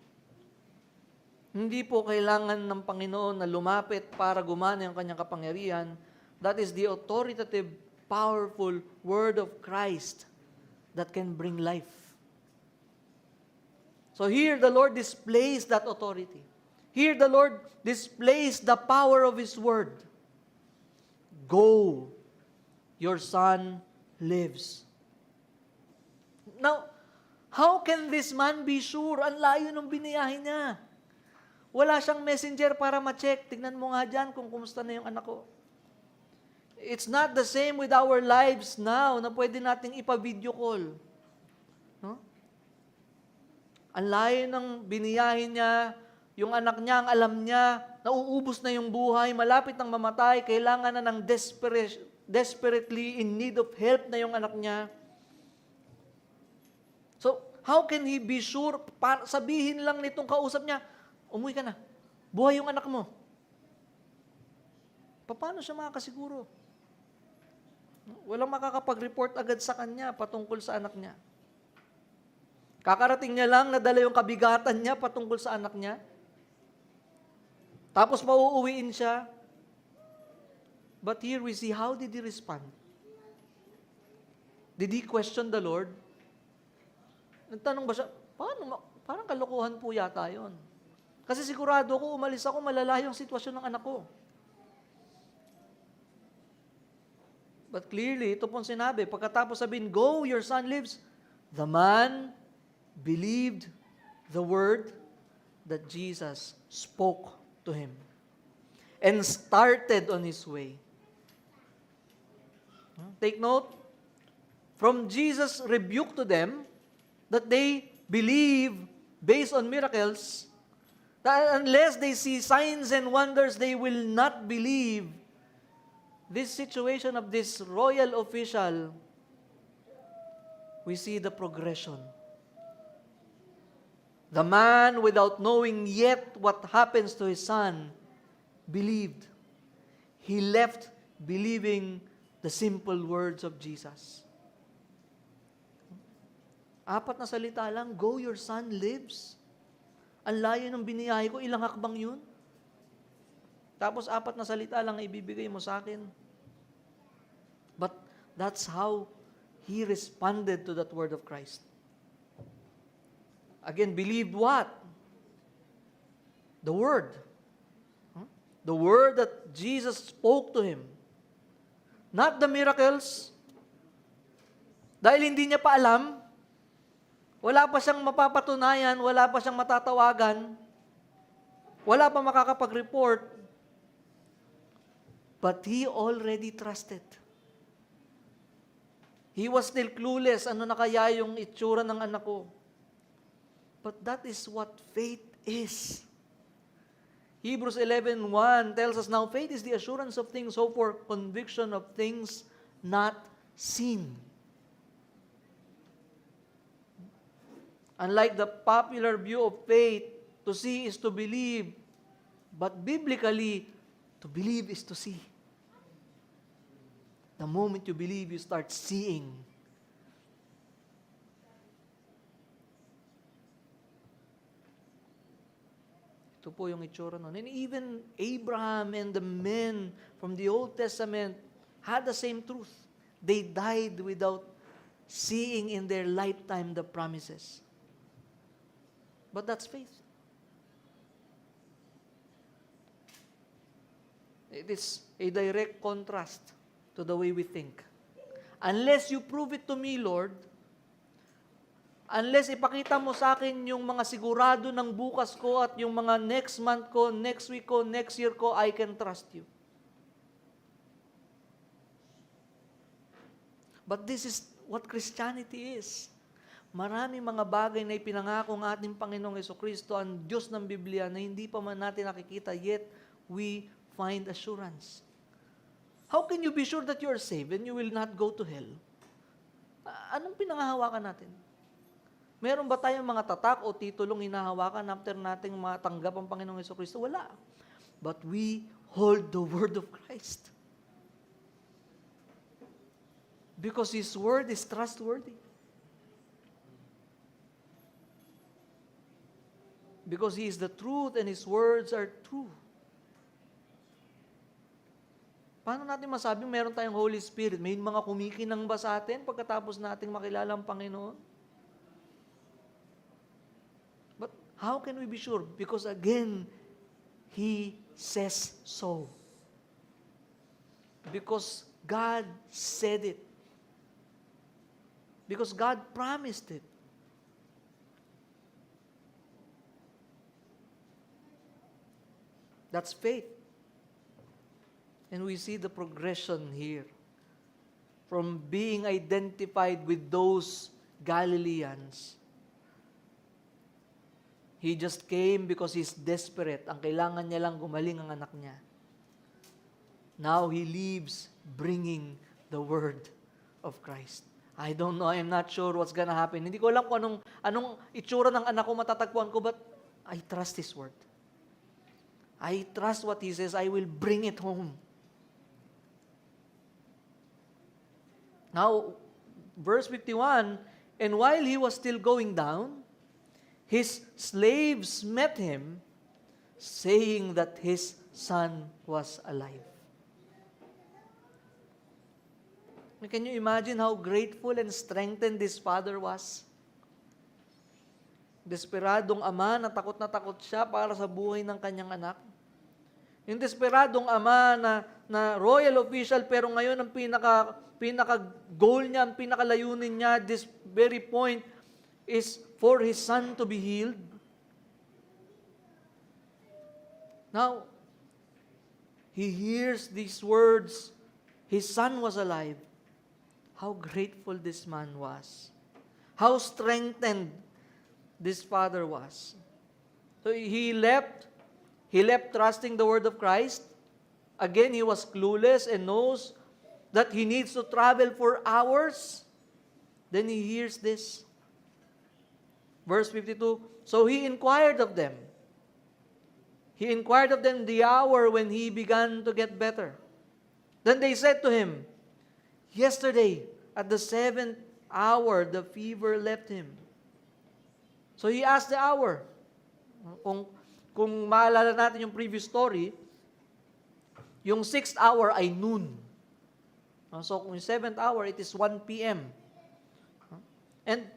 A: Hindi po kailangan ng Panginoon na lumapit para gumana ang kanyang kapangyarihan. That is the authoritative, powerful word of Christ that can bring life. So here the Lord displays that authority. Here the Lord displays the power of His word. Go, your son lives. Now, how can this man be sure? Ang layo ng biniyahe niya. Wala siyang messenger para ma-check. Tignan mo nga dyan kung kumusta na yung anak ko. It's not the same with our lives now na pwede nating ipa-video call. No? Ang layo ng biniyahe niya, yung anak niya, ang alam niya, nauubos na yung buhay, malapit nang mamatay, kailangan na ng desperately in need of help na yung anak niya. So, how can he be sure? Sabihin lang nitong kausap niya, umuwi ka na. Buhay yung anak mo. Paano siya makakasiguro? Walang makakapag-report agad sa kanya patungkol sa anak niya. Kakarating niya lang, nadala yung kabigatan niya patungkol sa anak niya. Tapos mauuwiin siya. But here we see, how did he respond? Did he question the Lord? Nagtanong ba siya, paano? Parang kalokohan po yata yun. Kasi sigurado ko, umalis ako, malala yung sitwasyon ng anak ko. But clearly, ito pong sinabi, pagkatapos sabihin, "Go, your son lives," the man believed the word that Jesus spoke to him and started on his way. Take note, from Jesus' rebuke to them, that they believe based on miracles, that unless they see signs and wonders, they will not believe. This situation of this royal official, we see the progression. The man, without knowing yet what happens to his son, believed. He left believing the simple words of Jesus. 4 na salita lang, "Go, your son lives." Ang layo ng biniyahe ko, ilang hakbang yun? Tapos 4 na salita lang ibibigay mo sa akin. But that's how he responded to that word of Christ. Again, believed what? The word. The word that Jesus spoke to him. Not the miracles. Dahil hindi niya pa alam, wala pa siyang mapapatunayan, wala pa siyang matatawagan, wala pa makakapag-report, but he already trusted. He was still clueless, ano na kaya yung itsura ng anak ko. But that is what faith is. Hebrews 11:1 tells us, "Now faith is the assurance of things hoped for, conviction of things not seen." Unlike the popular view of faith, to see is to believe. But biblically, to believe is to see. The moment you believe, you start seeing. Ito po yung itsura nun. And even Abraham and the men from the Old Testament had the same truth. They died without seeing in their lifetime the promises. But that's faith. It is a direct contrast to the way we think. Unless you prove it to me, Lord, unless ipakita mo sa akin yung mga sigurado ng bukas ko at yung mga next month ko, next week ko, next year ko, I can trust you. But this is what Christianity is. Marami mga bagay na ipinangako ng ating Panginoong Jesucristo, ang Diyos ng Biblia, na hindi pa man natin nakikita, yet we find assurance. How can you be sure that you are saved and you will not go to hell? Anong pinangahawakan natin? Meron ba tayong mga tatak o titulong hinahawakan after nating matanggap ang Panginoong Jesucristo? Wala. But we hold the Word of Christ. Because His Word is trustworthy. Because He is the truth and His words are true. Paano natin masabing meron tayong Holy Spirit? May mga kumikinang ba sa atin pagkatapos nating makilala ang Panginoon? But how can we be sure? Because again, He says so. Because God said it. Because God promised it. That's faith. And we see the progression here. From being identified with those Galileans, He just came because He's desperate. Ang kailangan niya lang gumaling ang anak niya. Now He leaves bringing the word of Christ. I don't know, I'm not sure what's gonna happen. Hindi ko alam kung anong itsura ng anak ko matatagpuan ko, but I trust His word. I trust what He says. I will bring it home. Now, verse 51, and while He was still going down, His slaves met Him, saying that His son was alive. Can you imagine how grateful and strengthened this father was? Desperadong ama, na takot siya para sa buhay ng kanyang anak. Yung desperadong ama na royal official, pero ngayon ang pinaka-goal niya, ang pinaka-layunin niya, this very point, is for his son to be healed. Now, he hears these words, his son was alive. How grateful this man was. How strengthened this father was. So he left trusting the word of Christ. Again, he was clueless and knows that he needs to travel for hours. Then he hears this. Verse 52, so he inquired of them. He inquired of them the hour when he began to get better. Then they said to him, yesterday, at the 7th hour, the fever left him. So he asked the hour. Kung maalala natin yung previous story, yung 6th hour ay noon. So kung yung 7th hour, it is 1 p.m. And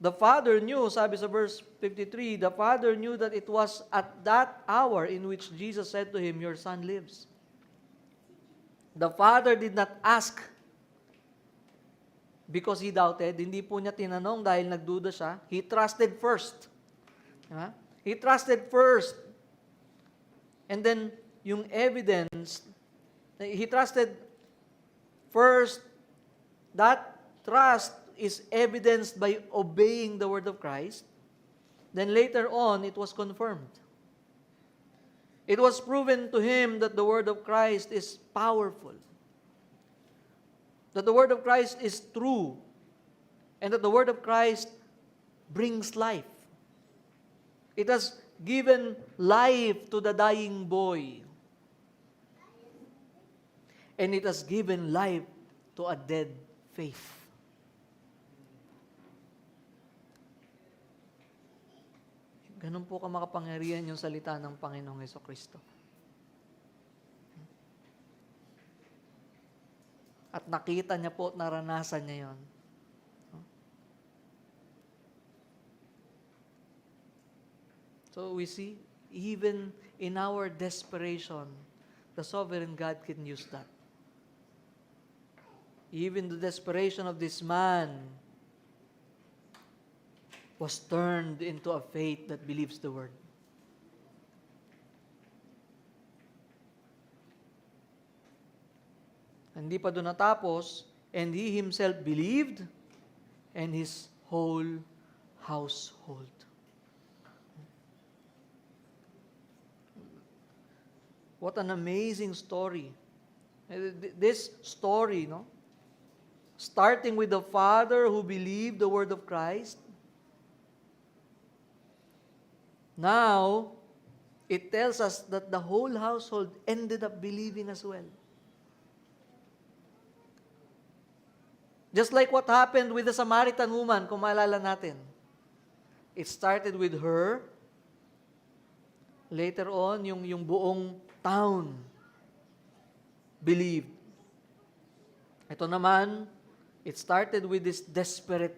A: the father knew, sabi sa verse 53, the father knew that it was at that hour in which Jesus said to him, your son lives. The father did not ask because he doubted. Hindi po niya tinanong dahil nagduda siya. He trusted first. Diba? He trusted first. And then, yung evidence, he trusted first. That trust is evidenced by obeying the word of Christ. Then later on, it was confirmed. It was proven to him that the word of Christ is powerful, that the word of Christ is true, and that the word of Christ brings life. It has given life to the dying boy, and it has given life to a dead faith. Ganun po kamakapangyarihan yung salita ng Panginoong Hesukristo. At nakita niya po at naranasan niya yon. So we see, even in our desperation, the sovereign God can use that. Even the desperation of this man was turned into a faith that believes the word. Hindi pa doon natapos, and he himself believed, and his whole household. What an amazing story. This story, no? Starting with the father who believed the word of Christ. Now, it tells us that the whole household ended up believing as well. Just like what happened with the Samaritan woman, kung maalala natin. It started with her. Later on, yung buong town believed. Ito naman, it started with this desperate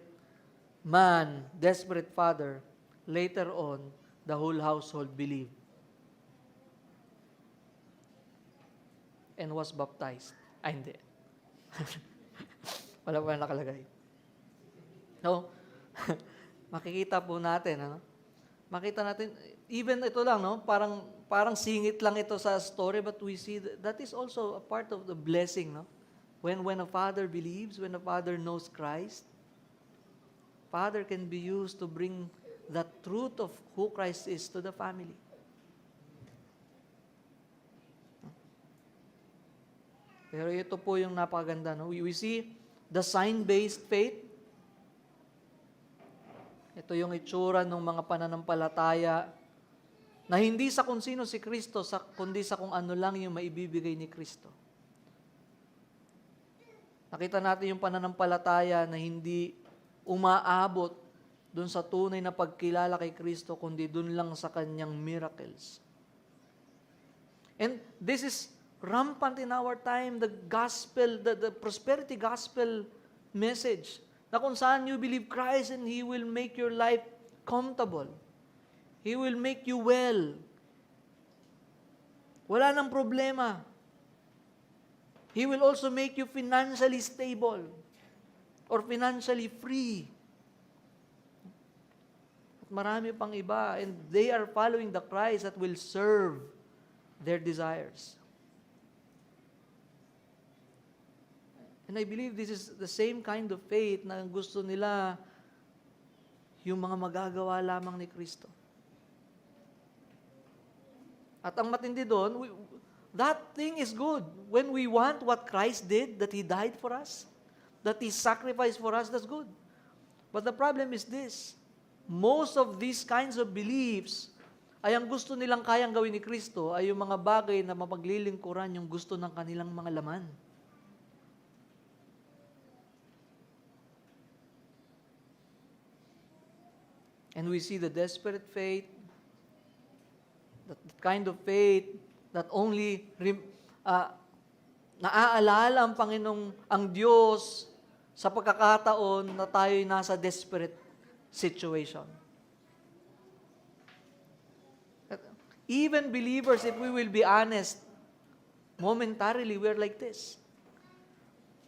A: man, desperate father. Later on, the whole household believed and was baptized. Ay, hindi. Wala pa nakalagay. So, makikita po natin, ano? Makita natin, even ito lang, no? Parang singit lang ito sa story, but we see that is also a part of the blessing, no? When a father believes, when a father knows Christ, father can be used to bring the truth of who Christ is to the family. Pero ito po yung napakaganda, no? We see the sign-based faith. Ito yung itsura ng mga pananampalataya na hindi sa kung sino si Kristo, kundi sa kung ano lang yung maibibigay ni Kristo. Nakita natin yung pananampalataya na hindi umaabot dun sa tunay na pagkilala kay Kristo, kundi dun lang sa kanyang miracles. And this is rampant in our time, the gospel, the prosperity gospel message, na kung saan you believe Christ and He will make your life comfortable. He will make you well. Wala nang problema. He will also make you financially stable or financially free. At marami pang iba, and they are following the Christ that will serve their desires. And I believe this is the same kind of faith na gusto nila yung mga magagawa lamang ni Kristo. At ang matindi doon, that thing is good. When we want what Christ did, that He died for us, that He sacrificed for us, that's good. But the problem is this, most of these kinds of beliefs ay ang gusto nilang kayang gawin ni Kristo ay yung mga bagay na mapaglilingkuran yung gusto ng kanilang mga laman. And we see the desperate faith, that kind of faith that only naaalala ang Panginoong, ang Diyos sa pagkakataon na tayo'y nasa desperate situation. Even believers, if we will be honest, momentarily we're like this.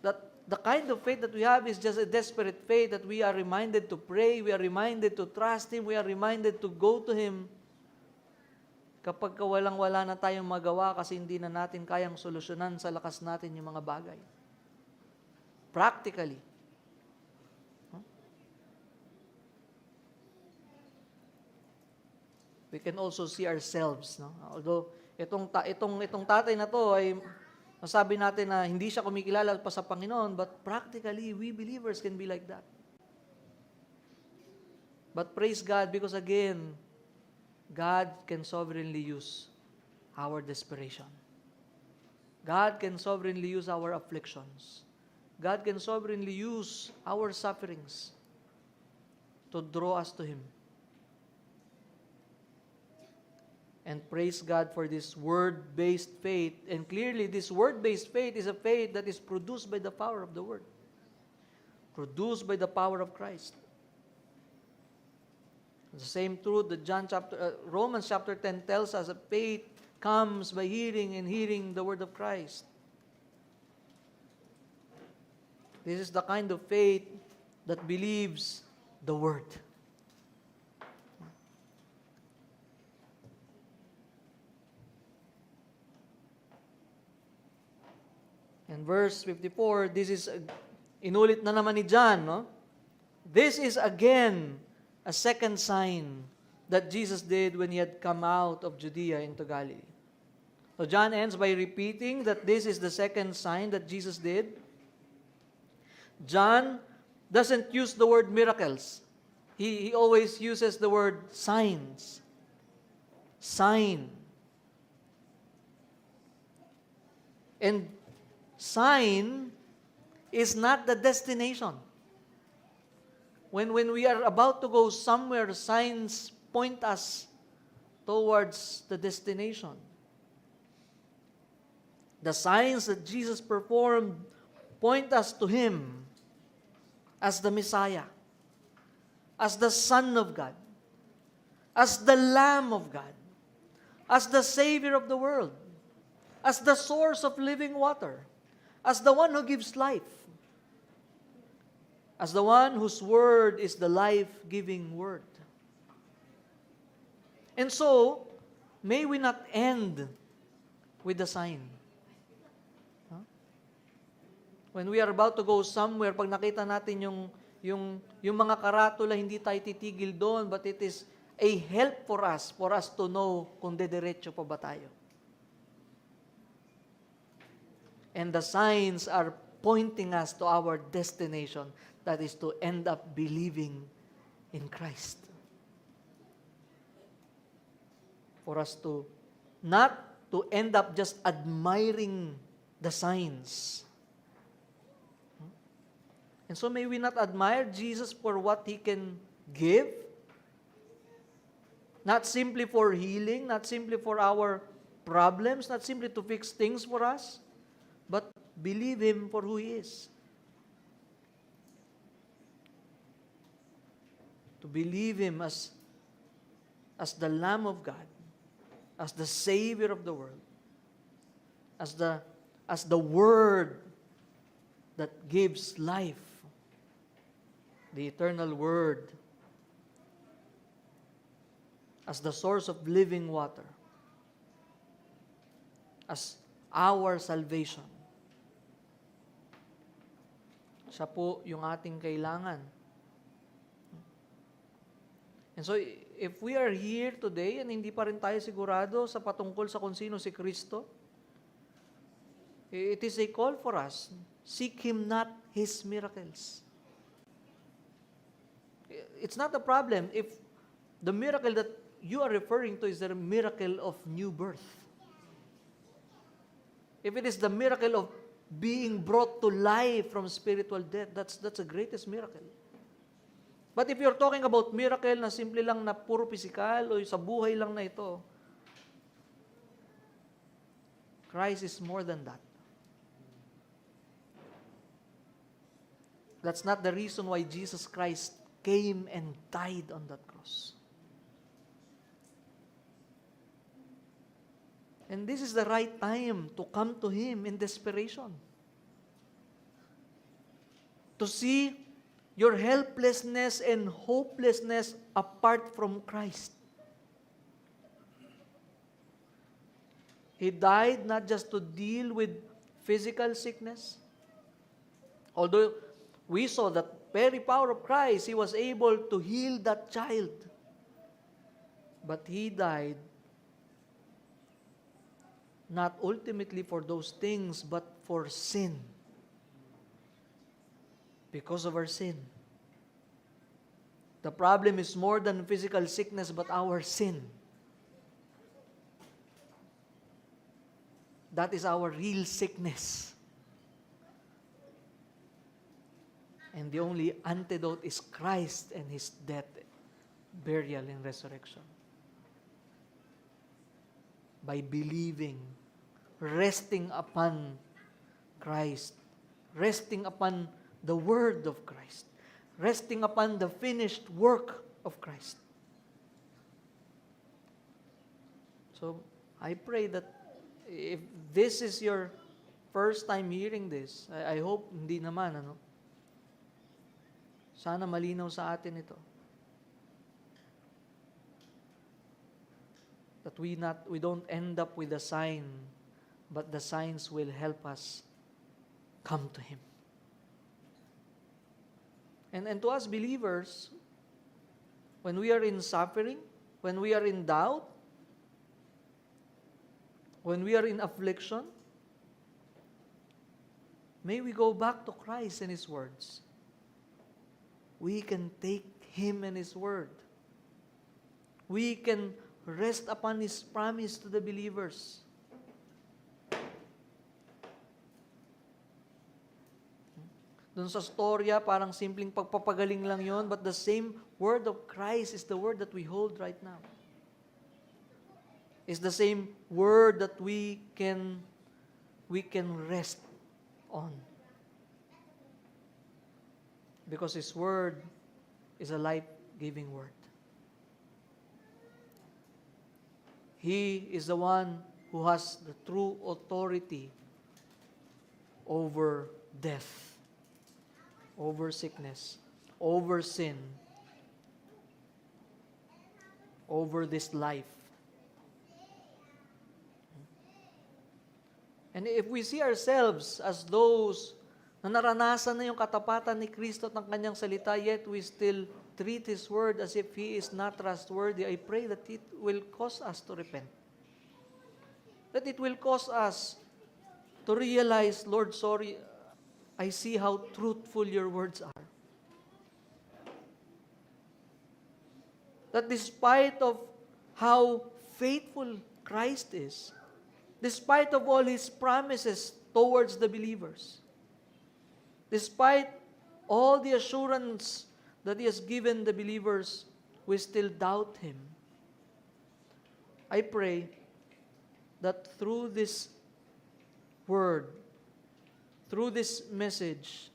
A: That the kind of faith that we have is just a desperate faith that we are reminded to pray, we are reminded to trust Him, we are reminded to go to Him. Kapag walang-wala na tayong magawa kasi hindi na natin kayang solusyonan sa lakas natin yung mga bagay. Practically. We can also see ourselves, no? Although itong tatay na to ay masabi natin na hindi siya kumikilala pa sa Panginoon, but practically we believers can be like that. But praise God, because again, God can sovereignly use our desperation. God can sovereignly use our afflictions. God can sovereignly use our sufferings to draw us to Him. And praise God for this word-based faith. And clearly, this word-based faith is a faith that is produced by the power of the Word. Produced by the power of Christ. The same truth that Romans chapter 10 tells us that faith comes by hearing and hearing the Word of Christ. This is the kind of faith that believes the Word. And verse 54, this is, inulit na naman ni John, no? This is again a second sign that Jesus did when He had come out of Judea into Galilee. So John ends by repeating that this is the second sign that Jesus did. John doesn't use the word miracles. He always uses the word signs. Sign. And sign is not the destination. When we are about to go somewhere, signs point us towards the destination. The signs that Jesus performed point us to Him as the Messiah, as the Son of God, as the Lamb of God, as the Savior of the world, as the source of living water, as the one who gives life, as the one whose word is the life-giving word. And so, may we not end with the sign. Huh? When we are about to go somewhere, pag nakita natin yung mga karatula, hindi tayo titigil doon, but it is a help for us to know kung dediretso pa ba tayo. And the signs are pointing us to our destination, that is to end up believing in Christ. For us to not to end up just admiring the signs. And so may we not admire Jesus for what He can give, not simply for healing, not simply for our problems, not simply to fix things for us, but believe Him for who He is. To believe Him as the Lamb of God, as the Savior of the world, as the Word that gives life, the eternal Word, as the source of living water, as our salvation. Siya po yung ating kailangan. And so, if we are here today and hindi pa rin tayo sigurado sa patungkol sa kung sino si Kristo, it is a call for us. Seek Him not His miracles. It's not a problem if the miracle that you are referring to is the miracle of new birth. If it is the miracle of being brought to life from spiritual death, that's the greatest miracle. But if you're talking about miracle na simple lang na puro physical o sa buhay lang na ito, Christ is more than that. That's not the reason why Jesus Christ came and died on that cross. And this is the right time to come to Him in desperation. To see your helplessness and hopelessness apart from Christ. He died not just to deal with physical sickness. Although we saw that very power of Christ, He was able to heal that child. But He died not ultimately for those things, but for sin. Because of our sin. The problem is more than physical sickness, but our sin. That is our real sickness. And the only antidote is Christ and His death, burial, and resurrection. by believing, resting upon Christ, resting upon the Word of Christ, resting upon the finished work of Christ. So, I pray that if this is your first time hearing this, I hope hindi naman, Sana malinaw sa atin ito. That we don't end up with a sign, but the signs will help us come to Him. And to us believers, when we are in suffering, when we are in doubt, when we are in affliction, may we go back to Christ and His words. We can take Him and His word. We can rest upon His promise to the believers. Doon sa storya, parang simpleng pagpapagaling lang yon, but the same word of Christ is the word that we hold right now. It's the same word that we can rest on. Because His word is a life-giving word. He is the one who has the true authority over death, over sickness, over sin, over this life. And if we see ourselves as those na naranasan na yung katapatan ni Kristo at ng Kanyang salita, yet we still treat His word as if He is not trustworthy, I pray that it will cause us to repent. That it will cause us to realize, Lord, sorry, I see how truthful your words are. That despite of how faithful Christ is, despite of all His promises towards the believers, despite all the assurance that He has given the believers, we still doubt Him. I pray that through this word, through this message,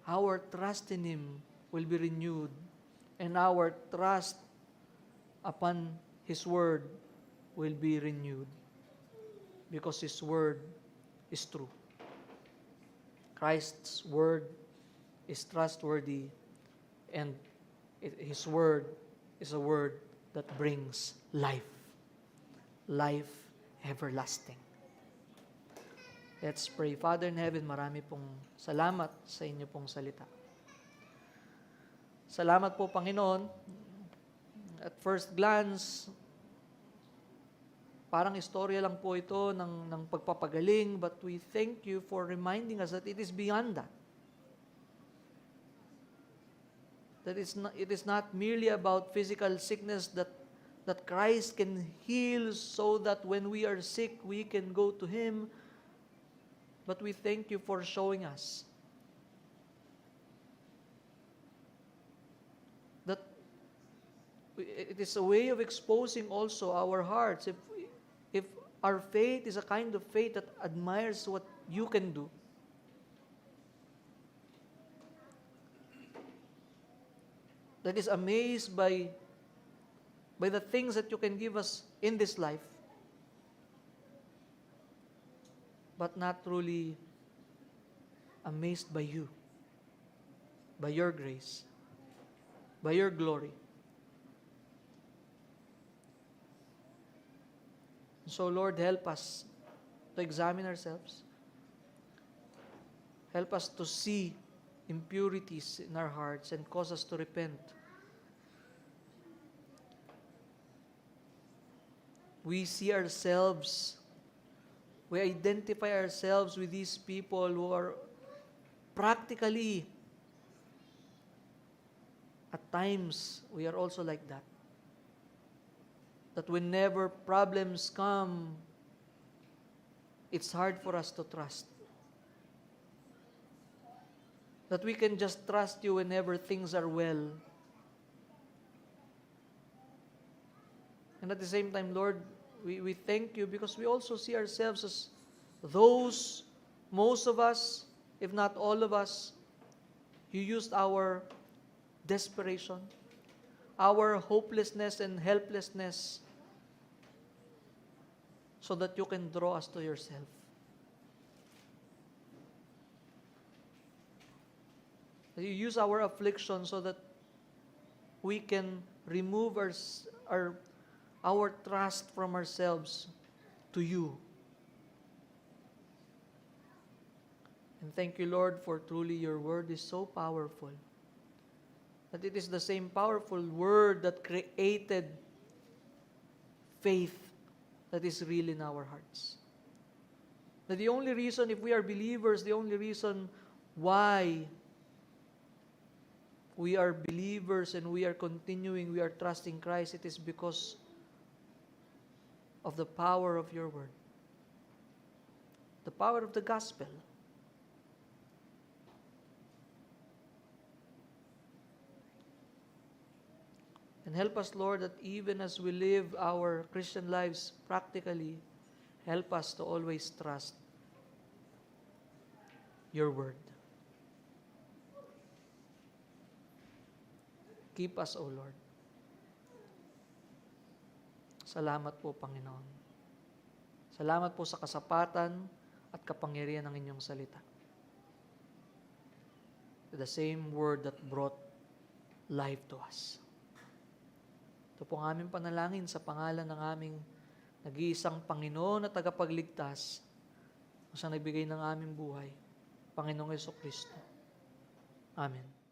A: our trust in Him will be renewed, and our trust upon His word will be renewed, because His word is true. Christ's word is trustworthy, and His word is a word that brings life, life everlasting. Let's pray. Father in heaven, marami pong salamat sa inyo pong salita. Salamat po, Panginoon. At first glance, parang istorya lang po ito ng pagpapagaling, but we thank you for reminding us that it is beyond that. That it is not merely about physical sickness that Christ can heal so that when we are sick, we can go to Him. But we thank you for showing us that it is a way of exposing also our hearts. If our faith is a kind of faith that admires what you can do, that is amazed by the things that you can give us in this life, but not truly amazed by you, by your grace, by your glory. So Lord, help us to examine ourselves. Help us to see impurities in our hearts and cause us to repent. We see ourselves, we identify ourselves with these people who are practically, at times, we are also like that. That whenever problems come, it's hard for us to trust. That we can just trust you whenever things are well. And at the same time, Lord, we thank you because we also see ourselves as those, most of us, if not all of us, you used our desperation, our hopelessness and helplessness so that you can draw us to yourself. You use our affliction so that we can remove our trust from ourselves to you. And thank you, Lord, for truly your word is so powerful. That it is the same powerful word that created faith that is real in our hearts. That the only reason, if we are believers, the only reason why we are believers and we are continuing, we are trusting Christ, it is because of the power of your word. The power of the gospel. And help us, Lord, that even as we live our Christian lives practically, help us to always trust your word. Keep us, O Lord. Salamat po, Panginoon. Salamat po sa kasapatan at kapangyarihan ng inyong salita. The same word that brought life to us. Ito po ang aming panalangin sa pangalan ng aming nag-iisang Panginoon at tagapagligtas na siyang nagbigay ng aming buhay, Panginoong Jesucristo. Amen.